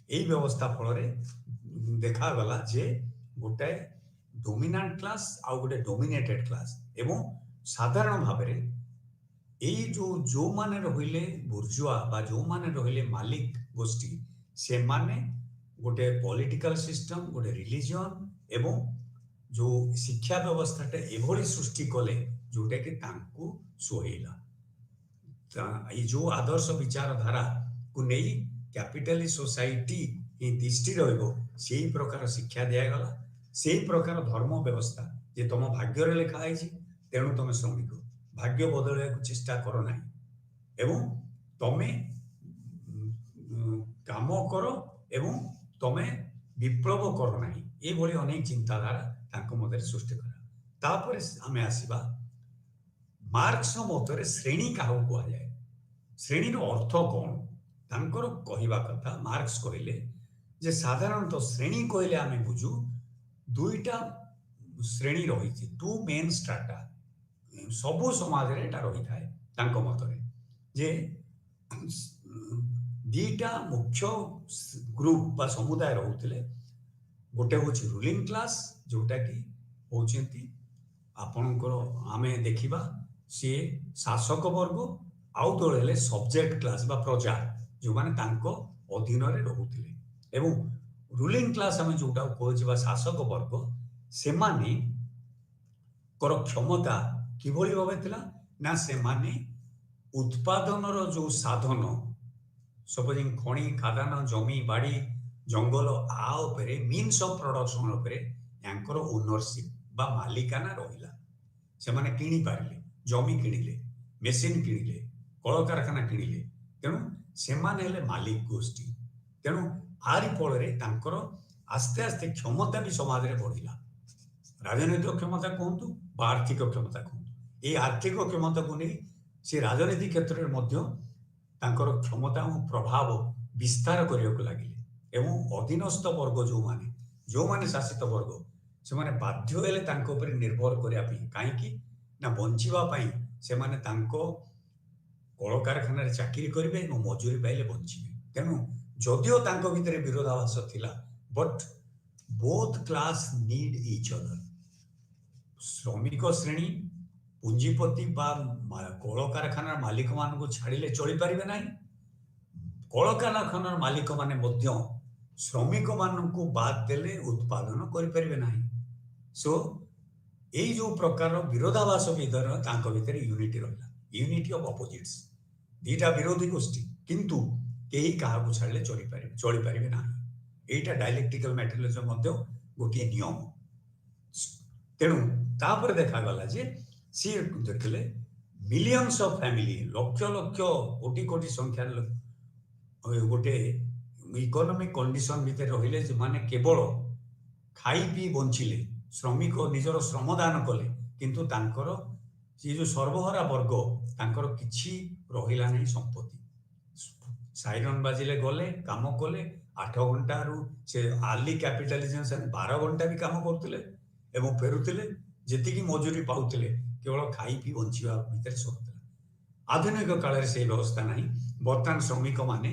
[SPEAKER 1] यही व्यवस्था फल देखा गला जे गोटे डोमिनेंट क्लास आउ गोटे डोमिनेटेड क्लास एवं साधारण भाव में यही जो माने रहिले बुर्जुआ बा जो माने रहिले मालिक गोष्ठी से माने गोटे पॉलिटिकल सिस्टम गोटे रिलीजन एवं जो शिक्षा व्यवस्था एभली सृष्टि कले जोटा कि तांकु सोहेला। ये जो आदर्श विचारधारा को नहीं कैपिटलिस्ट सोसाइटी दृष्टि रहिबो सेही प्रकार शिक्षा दियागला। सेही प्रकार धर्म व्यवस्था जे तुम भाग्य लिखा है तेणु तुम श्रमिक भाग्य बदल को चेष्टा कर ना एवं तमे काम कर एवं तमे विप्लव कर ना ये भली अनेक चिंताधारा तांको मध्य सृष्टि करा। तापर आमे आसीबा मार्क्स मतरे श्रेणी क्या कहुए श्रेणी अर्थ कौन तांकर कहवा कथा। मार्क्स कहले जे साधारणतः श्रेणी कहले आमे बुझू दुईटा श्रेणी रही टू मेन स्ट्राटा सबु समाज रे एटा रही थाए तांको मतरे जे दीटा मुख्य ग्रुप बा समुदाय रहउतिले। गोटे होची रूलिंग क्लास जोटा कि होचेंती आपनकर आमे देखिबा से शासक वर्ग आउ दल हेले सब्जेक्ट क्लास बा प्रजा जो माने तांको अधीन रे रहउतिले ଏବଂ ରୁଲିଂ କ୍ଲାସ୍ ଆମେ ଯୋଉଟା କହୁଛେ ବା ଶାସକ ବର୍ଗ ସେମାନଙ୍କର କ୍ଷମତା କିଭଳି ଭାବେ ଥିଲା ନା ସେମାନେ ଉତ୍ପାଦନର ଯୋଉ ସାଧନ ସପୋଜିଂ ଖଣି ଖାଦାନ ଜମି ବାଡ଼ି ଜଙ୍ଗଲ ଉପରେ ମିନ୍ସ ଅଫ ପ୍ରଡକ୍ସନ ଉପରେ ୟାଙ୍କର ଓନରସିପ ବା ମାଲିକାନା ରହିଲା। ସେମାନେ କିଣି ପାରିଲେ, ଜମି କିଣିଲେ, ମେସିନ୍ କିଣିଲେ, କଳକାରଖାନା କିଣିଲେ। ତେଣୁ ସେମାନେ ହେଲେ ମାଲିକ ଗୋଷ୍ଠୀ। ତେଣୁ ଆରି ଫଳରେ ତାଙ୍କର ଆସ୍ତେ ଆସ୍ତେ କ୍ଷମତା ବି ସମାଜରେ ବଢିଲା। ରାଜନୈତିକ କ୍ଷମତା କୁହନ୍ତୁ ବା ଆର୍ଥିକ କ୍ଷମତା କୁହନ୍ତୁ, ଏଇ ଆର୍ଥିକ କ୍ଷମତାକୁ ନେଇ ସେ ରାଜନୀତି କ୍ଷେତ୍ରରେ ମଧ୍ୟ ତାଙ୍କର କ୍ଷମତା ଓ ପ୍ରଭାବ ବିସ୍ତାର କରିବାକୁ ଲାଗିଲେ। ଏବଂ ଅଧୀନସ୍ଥ ବର୍ଗ ଯୋଉମାନେ ଶାସିତ ବର୍ଗ ସେମାନେ ବାଧ୍ୟ ହେଲେ ତାଙ୍କ ଉପରେ ନିର୍ଭର କରିବା ପାଇଁ। କାହିଁକି ନା ବଞ୍ଚିବା ପାଇଁ ସେମାନେ ତାଙ୍କ କଳକାରଖାନାରେ ଚାକିରି କରିବେ ଏବଂ ମଜୁରୀ ପାଇଲେ ବଞ୍ଚିବେ। ତେଣୁ ଯଦିଓ ତାଙ୍କ ଭିତରେ ବିରୋଧାଭାସ ଥିଲା, but both class need each other. ଶ୍ରମିକ ଶ୍ରେଣୀ ପୁଞ୍ଜିପତି ବା କଳକାରଖାନାର ମାଲିକମାନଙ୍କୁ ଛାଡ଼ିଲେ ଚଳିପାରିବେ ନାହିଁ। କଳକାରଖାନାର ମାଲିକମାନେ ମଧ୍ୟ ଶ୍ରମିକମାନଙ୍କୁ ବାଦ ଦେଲେ ଉତ୍ପାଦନ କରିପାରିବେ ନାହିଁ। ସୋ ଏଇ ଯୋଉ ପ୍ରକାର ବିରୋଧାଭାସ ଭିତରେ ତାଙ୍କ ଭିତରେ ୟୁନିଟି ରହିଲା, ୟୁନିଟି ଅଫ ଅପୋଜିଟ୍ସ। ଦିଟା ବିରୋଧୀ ଗୋଷ୍ଠୀ କିନ୍ତୁ କେହି କାହାକୁ ଛାଡ଼ିଲେ ଚଳିପାରିବେ ନାହିଁ। ଏଇଟା ଡାଇଲେକ୍ଟ୍ରିକାଲ ମ୍ୟାଟେରିଆଲିଜମ ମଧ୍ୟ ଗୋଟିଏ ନିୟମ। ତେଣୁ ତାପରେ ଦେଖାଗଲା ଯେ ସିଏ ଦେଖିଲେ millions of family, lakh lakh crore crore ସଂଖ୍ୟାର ଗୋଟେ ଇକୋନୋମିକ କଣ୍ଡିସନ ଭିତରେ ରହିଲେ, ସେମାନେ କେବଳ ଖାଇ ପିଇ ବଞ୍ଚିଲେ, ଶ୍ରମିକ ନିଜର ଶ୍ରମ ଦାନ କଲେ, କିନ୍ତୁ ତାଙ୍କର ସେ ଯୋଉ ସର୍ବହରା ବର୍ଗ ତାଙ୍କର କିଛି ରହିଲା ନାହିଁ ସମ୍ପତ୍ତି। ସାଇରନ୍ ବାଜିଲେ ଗଲେ, କାମ କଲେ, 8 ଘଣ୍ଟାରୁ ସେ ଆର୍ଲି କ୍ୟାପିଟାଲିଜମ 12 ଘଣ୍ଟା ବି କାମ କରୁଥିଲେ ଏବଂ ଫେରୁଥିଲେ। ଯେତିକି ମଜୁରୀ ପାଉଥିଲେ କେବଳ ଖାଇ ପିଇ ବଞ୍ଚିବା ଭିତରେ ସରୁଥିଲା। ଆଧୁନିକ କାଳରେ ସେଇ ବ୍ୟବସ୍ଥା ନାହିଁ। ବର୍ତ୍ତମାନ ଶ୍ରମିକମାନେ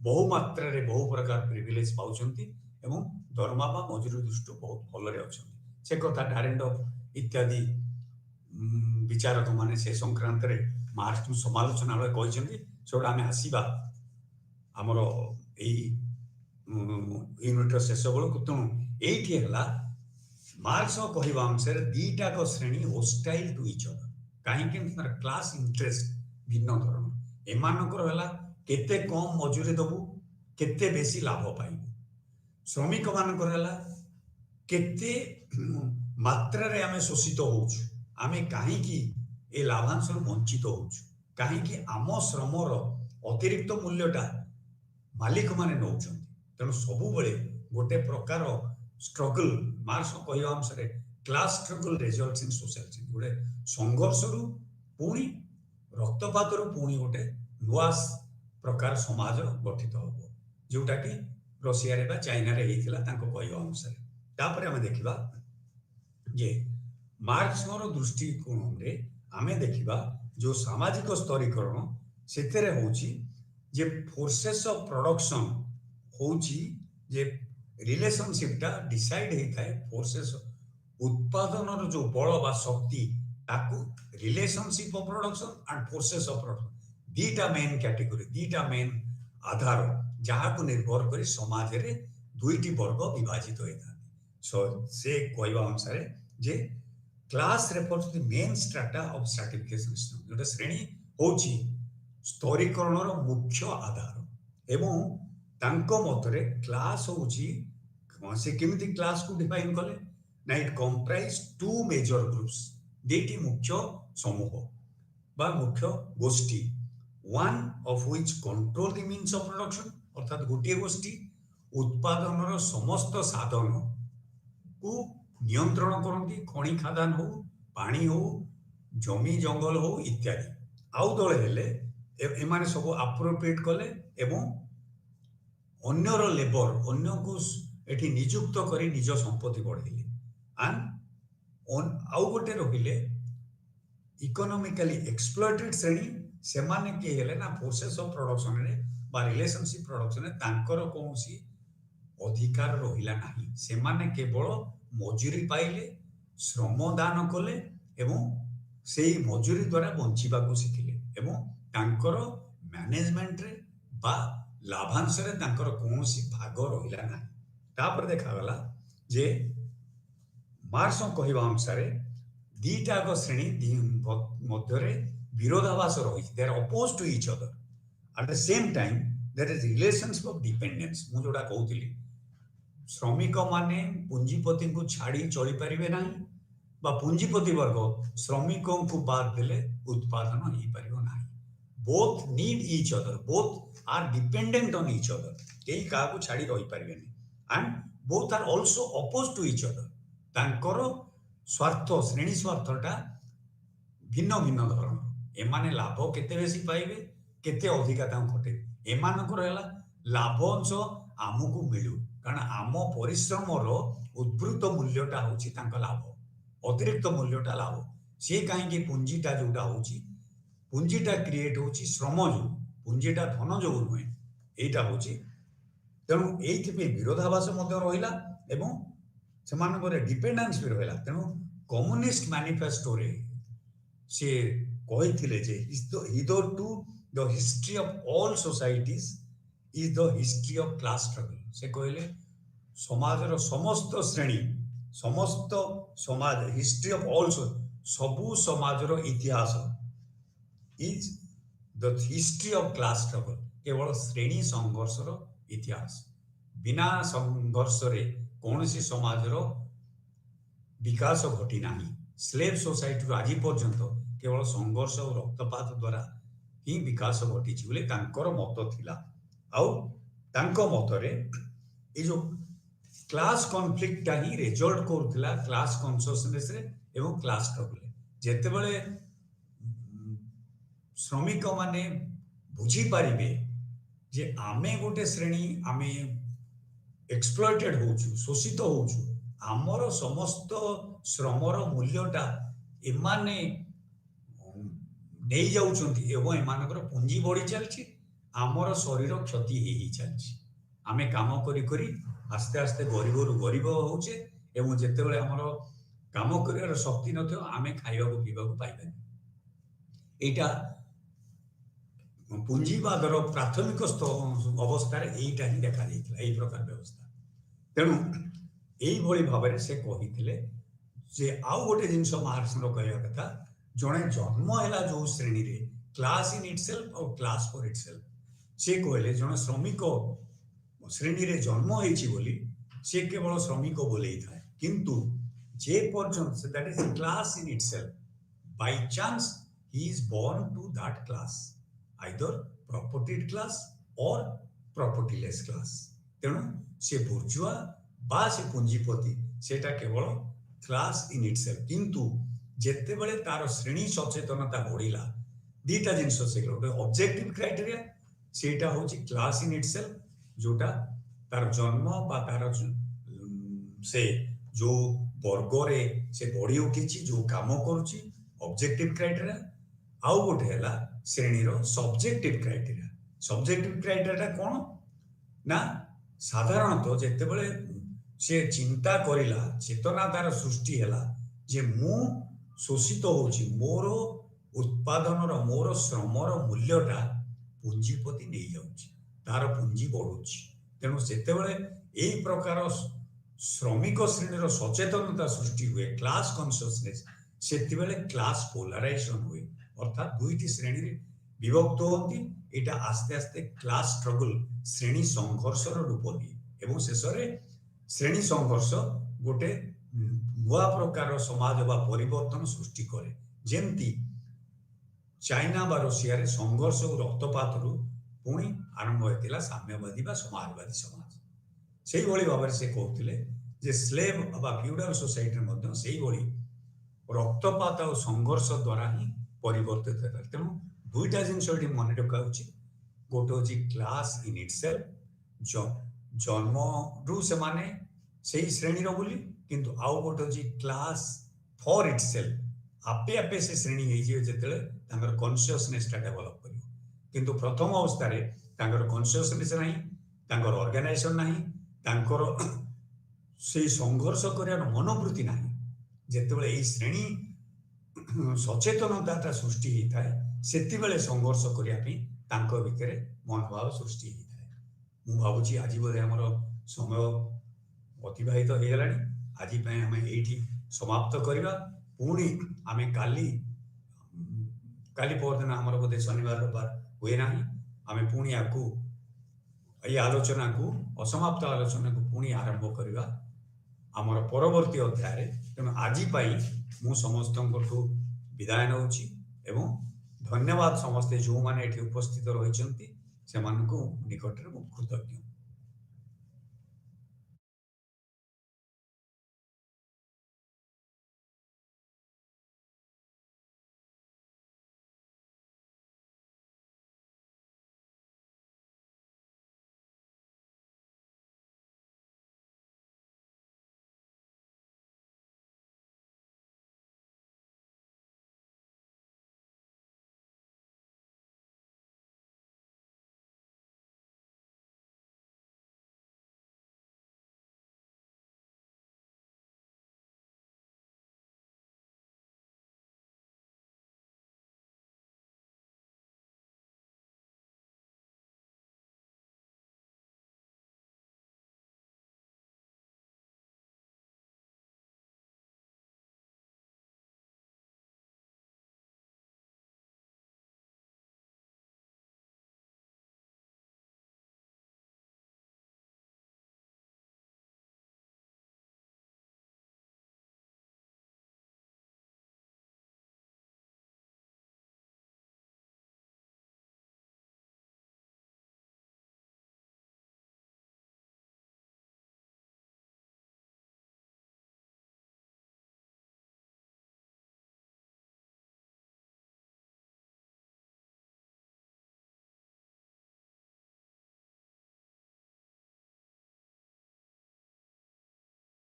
[SPEAKER 1] ବହୁ ମାତ୍ରାରେ ବହୁ ପ୍ରକାର ପ୍ରିଭିଲେଜ ପାଉଛନ୍ତି ଏବଂ ଦରମା ବା ମଜୁରୀ ଦୃଷ୍ଟିରୁ ବହୁତ ଭଲରେ ଅଛନ୍ତି। ସେ କଥା ଡାରେଣ୍ଡ ଇତ୍ୟାଦି ବିଚାରକ ମାନେ ସେ ସଂକ୍ରାନ୍ତରେ ମାର୍କ୍ସଙ୍କୁ ସମାଲୋଚନା ବେଳେ କହିଛନ୍ତି। ସେଗୁଡ଼ା ଆମେ ଆସିବା ଆମର ଏଇ ୟୁନିଟର ଶେଷ ବେଳକୁ। ତେଣୁ ଏଇଠି ହେଲା ମାର୍କ୍ସ କହିବା ଅନୁସାରେ ଦିଟାକ ଶ୍ରେଣୀ ହୋଷ୍ଟାଇଲ ଟୁ ଇଚ୍ ଅଦର। କାହିଁକି? କ୍ଲାସ ଇଣ୍ଟରେଷ୍ଟ ଭିନ୍ନ ଧରଣ। ଏମାନଙ୍କର ହେଲା କେତେ କମ ମଜୁରୀ ଦବୁ, କେତେ ବେଶୀ ଲାଭ ପାଇବୁ। ଶ୍ରମିକ ମାନଙ୍କର ହେଲା କେତେ ମାତ୍ରାରେ ଆମେ ଶୋଷିତ ହଉଛୁ, ଆମେ କାହିଁକି ଏ ଲାଭାଂଶରୁ ବଞ୍ଚିତ ହଉଛୁ, କାହିଁକି ଆମ ଶ୍ରମର ଅତିରିକ୍ତ ମୂଲ୍ୟଟା ମାଲିକ ମାନେ ନେଉଛନ୍ତି। ତେଣୁ ସବୁବେଳେ ଗୋଟେ ପ୍ରକାର ଷ୍ଟ୍ରଗଲ, ମାର୍କ୍ସ କହିବା ଅନୁସାରେ class struggle results in society. ଗୋଟେ ସଂଘର୍ଷରୁ ପୁଣି ରକ୍ତପାତରୁ ପୁଣି ଗୋଟେ ନୂଆ ପ୍ରକାର ସମାଜ ଗଠିତ ହବ, ଯୋଉଟା କି ରଷିଆରେ ବା ଚାଇନାରେ ହେଇଥିଲା ତାଙ୍କ କହିବା ଅନୁସାରେ। ତାପରେ ଆମେ ଦେଖିବା ଯେ ମାର୍କ୍ସଙ୍କର ଦୃଷ୍ଟିକୋଣରେ ଆମେ ଦେଖିବା ଯୋଉ ସାମାଜିକ ସ୍ତରୀକରଣ, ସେଥିରେ ହଉଛି ଯେ ଫୋର୍ସେସ୍ ଅଫ ପ୍ରଡକ୍ସନ ହଉଛି ଯେ ରିଲେସନସିପଟା ଡିସାଇଡ ହେଇଥାଏ। ଫୋର୍ସେସ୍ ଉତ୍ପାଦନର ଯୋଉ ବଳ ବା ଶକ୍ତି, ତାକୁ relationship of production and forces of production ଦିଟା ମେନ୍ କ୍ୟାଟେଗୋରୀ, ଦିଟା ମେନ୍ ଆଧାର, ଯାହାକୁ ନିର୍ଭର କରି ସମାଜରେ ଦୁଇଟି ବର୍ଗ ବିଭାଜିତ ହୋଇଥାନ୍ତି। ସେ କହିବା ଅନୁସାରେ ଯେ class refers to the main strata of stratification system. ଗୋଟେ ଶ୍ରେଣୀ ହଉଛି ସ୍ତରୀକରଣର ମୁଖ୍ୟ ଆଧାର ଏବଂ ତାଙ୍କ ମତରେ କ୍ଲାସ ହଉଛି, ସେ କେମିତି କ୍ଲାସକୁ ଡିଫାଇନ କଲେ ନା ଇଟ୍ କମ୍ପ୍ରାଇଜ ଟୁ ମେଜର ଗ୍ରୁପ୍ସ, ଦୁଇଟି ମୁଖ୍ୟ ସମୂହ ବା ମୁଖ୍ୟ ଗୋଷ୍ଠୀ। one of which control the means of production, ଅର୍ଥାৎ ଗୋଟିଏ ଗୋଷ୍ଠୀ ଉତ୍ପାଦନର ସମସ୍ତ ସାଧନ କୁ ନିୟନ୍ତ୍ରଣ କରନ୍ତି, ଖଣି ଖାଦାନ ହଉ, ପାଣି ହଉ, ଜମି ଜଙ୍ଗଲ ହଉ ଇତ୍ୟାଦି। ଆଉ ଦଳେ ହେଲେ ଏମାନେ ସବୁ ଆପ୍ରୋପ୍ରିଏଟ କଲେ ଏବଂ ଅନ୍ୟର ଲେବର, ଅନ୍ୟକୁ ଏଠି ନିଯୁକ୍ତ କରି ନିଜ ସମ୍ପତ୍ତି ବଢେଇଲେ। ଆଉ ଗୋଟେ ରହିଲେ ଇକୋନୋମିକାଲି ଏକ୍ସପ୍ଲଏଟେଡ ଶ୍ରେଣୀ, ସେମାନେ କିଏ ହେଲେ ନା ପ୍ରୋସେସ ଅଫ ପ୍ରଡକ୍ସନରେ ବା ରିଲେସନସିପ ପ୍ରଡକ୍ସନରେ ତାଙ୍କର କୌଣସି ଅଧିକାର ରହିଲା ନାହିଁ। ସେମାନେ କେବଳ ମଜୁରୀ ପାଇଲେ, ଶ୍ରମ ଦାନ କଲେ ଏବଂ ସେଇ ମଜୁରୀ ଦ୍ୱାରା ବଞ୍ଚିବାକୁ ଶିଖିଲେ ଏବଂ ତାଙ୍କର ମ୍ୟାନେଜମେଣ୍ଟରେ ବା ଲାଭାଂଶରେ ତାଙ୍କର କୌଣସି ଭାଗ ରହିଲା ନାହିଁ। ତାପରେ ଦେଖାଗଲା ଯେ ମାର୍କ୍ସଙ୍କ କହିବା ଅନୁସାରେ ଦିଟାକ ଶ୍ରେଣୀ ମଧ୍ୟରେ ବିରୋଧାଭାସ ରହିଛି। They are oppose to each other. At the same time there is relationship of dependence. ମୁଁ ଯୋଉଟା କହୁଥିଲି, ଶ୍ରମିକମାନେ ପୁଞ୍ଜିପତିଙ୍କୁ ଛାଡ଼ି ଚଳିପାରିବେ ନାହିଁ ବା ପୁଞ୍ଜିପତି ବର୍ଗ ଶ୍ରମିକଙ୍କୁ ବାଦ ଦେଲେ ଉତ୍ପାଦନ ହେଇପାରିବ ନାହିଁ। Both need each other, both are dependent on each other. କେହି କାହାକୁ ଛାଡ଼ି ରହିପାରିବେନି। And both are also oppose to each other. ତାଙ୍କର ସ୍ୱାର୍ଥ, ଶ୍ରେଣୀ ସ୍ୱାର୍ଥଟା ଭିନ୍ନ ଭିନ୍ନ ଧରଣର। ଏମାନେ ଲାଭ କେତେ ବେଶୀ ପାଇବେ, କେତେ ଅଧିକା ତାଙ୍କୁ ଘଟେଇବେ। ଏମାନଙ୍କର ହେଲା ଲାଭ ଅଂଶ ଆମକୁ ମିଳୁ, କାରଣ ଆମ ପରିଶ୍ରମର ଉଦ୍ବୃତ୍ତ ମୂଲ୍ୟଟା ହେଉଛି ତାଙ୍କ ଲାଭ, ଅତିରିକ୍ତ ମୂଲ୍ୟଟା ଲାଭ। ସିଏ କାହିଁକି ପୁଞ୍ଜିଟା ଯୋଉଟା ହେଉଛି, ପୁଞ୍ଜିଟା କ୍ରିଏଟ୍ ହେଉଛି ଶ୍ରମ ଯୋଗୁଁ, ପୁଞ୍ଜିଟା ଧନ ଯୋଗୁଁ ନୁହେଁ। ଏଇଟା ହେଉଛି, ତେଣୁ ଏଇଥିପାଇଁ ବିରୋଧାଭାସ ମଧ୍ୟ ରହିଲା ଏବଂ ସେମାନଙ୍କର ଡିପେଣ୍ଡାନ୍ସ ବି ରହିଲା। ତେଣୁ କମ୍ୟୁନିଷ୍ଟ ମ୍ୟାନିଫେଷ୍ଟୋରେ ସେ କହିଥିଲେ ଯେ either to the history of all societies is the history of class struggle। ସେ କହିଲେ ସମାଜର ସମସ୍ତ ଶ୍ରେଣୀ, ସମସ୍ତ ସମାଜ, ହିଷ୍ଟ୍ରି ଅଫ୍ ଅଲ୍, ସବୁ ସମାଜର ଇତିହାସ is the history of class struggle, କେବଳ ଶ୍ରେଣୀ ସଂଘର୍ଷର ଇତିହାସ। ବିନା ସଂଘର୍ଷରେ କୌଣସି ସମାଜର ବିକାଶ ଘଟି ନାହିଁ। ସ୍ଲେଭ୍ ସୋସାଇଟିରୁ ଆଜି ପର୍ଯ୍ୟନ୍ତ କେବଳ ସଂଘର୍ଷ ଓ ରକ୍ତପାତ ଦ୍ୱାରା ହିଁ ବିକାଶ ଘଟିଛି ବୋଲି ତାଙ୍କର ମତ ଥିଲା। ଆଉ ତାଙ୍କ ମତରେ ଏଇ ଯୋଉ କ୍ଲାସ୍ କନଫ୍ଲିକ୍ଟଟା ହିଁ ରେଜଲ୍ଟ କରୁଥିଲା କ୍ଲାସ୍ କନସିୟସନେସରେ ଏବଂ କ୍ଲାସ୍ ଷ୍ଟ୍ରଗଲରେ। ଯେତେବେଳେ ଶ୍ରମିକମାନେ ବୁଝିପାରିବେ ଯେ ଆମେ ଗୋଟେ ଶ୍ରେଣୀ, ଆମେ ଏକ୍ସପ୍ଲଏଟେଡ୍ ହଉଛୁ, ଶୋଷିତ ହଉଛୁ, ଆମର ସମସ୍ତ ଶ୍ରମର ମୂଲ୍ୟଟା ଏମାନେ ନେଇଯାଉଛନ୍ତି ଏବଂ ଏମାନଙ୍କର ପୁଞ୍ଜି ବଢ଼ି ଚାଲିଛି, ଆମର ଶରୀର କ୍ଷତି ହେଇ ଚାଲିଛି। ଆମେ କାମ କରି କରି ଆସ୍ତେ ଆସ୍ତେ ଗରିବରୁ ଗରିବ ହଉଛେ ଏବଂ ଯେତେବେଳେ ଆମର କାମ କରିବାର ଶକ୍ତି ନଥିବ ଆମେ ଖାଇବାକୁ ପିଇବାକୁ ପାଇବାନି। ଏଇଟା ପୁଞ୍ଜିବାଦର ପ୍ରାଥମିକ ଅବସ୍ଥାରେ ଏଇଟା ହିଁ ଦେଖାଯାଇଥିଲା, ଏଇ ପ୍ରକାର ବ୍ୟବସ୍ଥା। ତେଣୁ ଏଇଭଳି ଭାବରେ ସେ କହିଥିଲେ ଯେ ଆଉ ଗୋଟେ ଜିନିଷ ମାର୍କ୍ସଙ୍କର କହିବା କଥା, ଜଣେ ଜନ୍ମ ହେଲା ଯୋଉ ଶ୍ରେଣୀରେ, କ୍ଲାସ୍ ଇନ୍ ଇଟସେଲ୍ଫ ଆଉ କ୍ଲାସ୍ ଫର୍ ଇଟସେଲ୍ଫ। ସେ କହିଲେ ଜଣେ ଶ୍ରମିକ ଶ୍ରେଣୀରେ ଜନ୍ମ ହେଇଛି ବୋଲି ସେ କେବଳ ଶ୍ରମିକ ବୋଲେଇଥାଏ, କିନ୍ତୁ ଯେ ପର୍ଯ୍ୟନ୍ତ that is class in itself, by chance he is born to that class, either propertied class or propertyless class। ତେଣୁ ସେ ବୁର୍ଜୁଆ ବା ସେ ପୁଞ୍ଜିପତି, ସେଟା କେବଳ କ୍ଲାସ୍ ଇନ୍ ଇଟସେଲ୍ଫ। କିନ୍ତୁ ଯେତେବେଳେ ତାର ଶ୍ରେଣୀ ସଚେତନତା ବଢିଲା, ଦିଟା ଜିନିଷ ସେ ଗୋଟେ ଅବଜେକ୍ଟିଭ କ୍ରାଇଟେରିଆ, ସେଇଟା ହେଉଛି କ୍ଲାସ୍ ଇନ୍ ଇଟସେଲ୍ଫ, ଯୋଉଟା ତାର ଜନ୍ମ ବା ତାର ସେ ଯୋଉ ବର୍ଗରେ ସେ ବଢି ଉଠିଛି, ଯୋଉ କାମ କରୁଛି, ଅବଜେକ୍ଟିଭ କ୍ରାଇଟେରିଆ। ଆଉ ଗୋଟେ ହେଲା ଶ୍ରେଣୀର ସବଜେକ୍ଟିଭ କ୍ରାଇଟେରିଆ। ସବଜେକ୍ଟିଭ କ୍ରାଇଟେରିଆଟା କ'ଣ ନା, ସାଧାରଣତଃ ଯେତେବେଳେ ସେ ଚିନ୍ତା କରିଲା, ଚେତନା ତାର ସୃଷ୍ଟି ହେଲା ଯେ ମୁଁ ଶୋଷିତ ହଉଛି, ମୋର ଉତ୍ପାଦନର, ମୋର ଶ୍ରମର ମୂଲ୍ୟଟା ପୁଞ୍ଜିପତି ନେଇଯାଉଛି, ତାର ପୁଞ୍ଜି ବଢୁଛି। ତେଣୁ ଯେତେବେଳେ ଏଇ ପ୍ରକାର ଶ୍ରମିକ ଶ୍ରେଣୀର ସଚେତନତା ସୃଷ୍ଟି ହୁଏ, କ୍ଲାସ୍ କନସିୟସନେସ୍, ସେତେବେଳେ କ୍ଲାସ୍ ପୋଲାରାଇଜେସନ ହୁଏ, ଅର୍ଥାତ୍ ଦୁଇଟି ଶ୍ରେଣୀରେ ବିଭକ୍ତ ହୁଅନ୍ତି। এটা আস্তে আস্তে ক্লাস স্ট্রগল, শ্রেণী সংঘর্ষর রূপ নিয়ে এবং শেষে শ্রেণী সংঘর্ষ গোটে নূয়া প্রকার সমাজ বা পরিবর্তন সৃষ্টি করে। যেমতি চাইনা বা রুষিয়ার সংঘর্ষ ও রক্তপাতরু পুଣି আরম্ভ হয়েছিল সাম্যবাদী বা সমাজবাদী সমাজ। সেইভাবে ভাবে সে কହୁଥିଲେ যে স্লেভ বা ফিউডাল সোসাইটির মধ্যে সেইভাবে রক্তপাত ও সংঘর্ষ দ্বারা হি পরিবর্তিত হয়েছিল। তেমন দুইটা জিনিস এটি মনে রাখা উচিত। গোটে হচ্ছে ক্লাস ইন ইটসেল্ফ, জন্মরু সেমানে সেই শ্রেণীর বলি, কিন্তু আউ গোটে হচ্ছে ক্লাস ফর ইটসেল্ফ, আপে আপে সে শ্রেণী হয়ে যেতবে তাঙ্কর কনসিয়সনেসটা ডেভেলপ করিব। কিন্তু প্রথম অবস্থায় তাঙ্কর কনসিয়সনেস নাই, তাঙ্কর অর্গানাইজেশন নাই, তাঙ্কর সেই সংঘর্ষ করার মনোবৃত্তি নাই। যেতবে এই শ্রেণী ସଚେତନତାଟା ସୃଷ୍ଟି ହେଇଥାଏ, ସେତେବେଳେ ସଂଘର୍ଷ କରିବା ପାଇଁ ତାଙ୍କ ଭିତରେ ମନୋଭାବ ସୃଷ୍ଟି ହେଇଥାଏ। ମୁଁ ଭାବୁଛି ଆଜି ବୋଧେ ଆମର ସମୟ ଅତିବାହିତ ହେଇଗଲାଣି। ଆଜି ପାଇଁ ଆମେ ଏଇଠି ସମାପ୍ତ କରିବା। ପୁଣି ଆମେ କାଲି ପରଦିନ ଆମର ବୋଧେ ଶନିବାର ରବିବାର ହୁଏ ନାହିଁ। ଆମେ ପୁଣି ଆକୁ ଏଇ ଆଲୋଚନାକୁ ଅସମାପ୍ତ ଆଲୋଚନାକୁ ପୁଣି ଆରମ୍ଭ କରିବା ଆମର ପରବର୍ତ୍ତୀ ଅଧ୍ୟାୟରେ। ତେଣୁ ଆଜି ପାଇଁ ମୁଁ ସମସ୍ତଙ୍କଠୁ ବିଦାୟ ନେଉଛି ଏବଂ ଧନ୍ୟବାଦ ସମସ୍ତେ ଯେଉଁମାନେ ଏଠି ଉପସ୍ଥିତ ରହିଛନ୍ତି ସେମାନଙ୍କୁ ନିକଟରେ ମୁଁ କୃତଜ୍ଞ।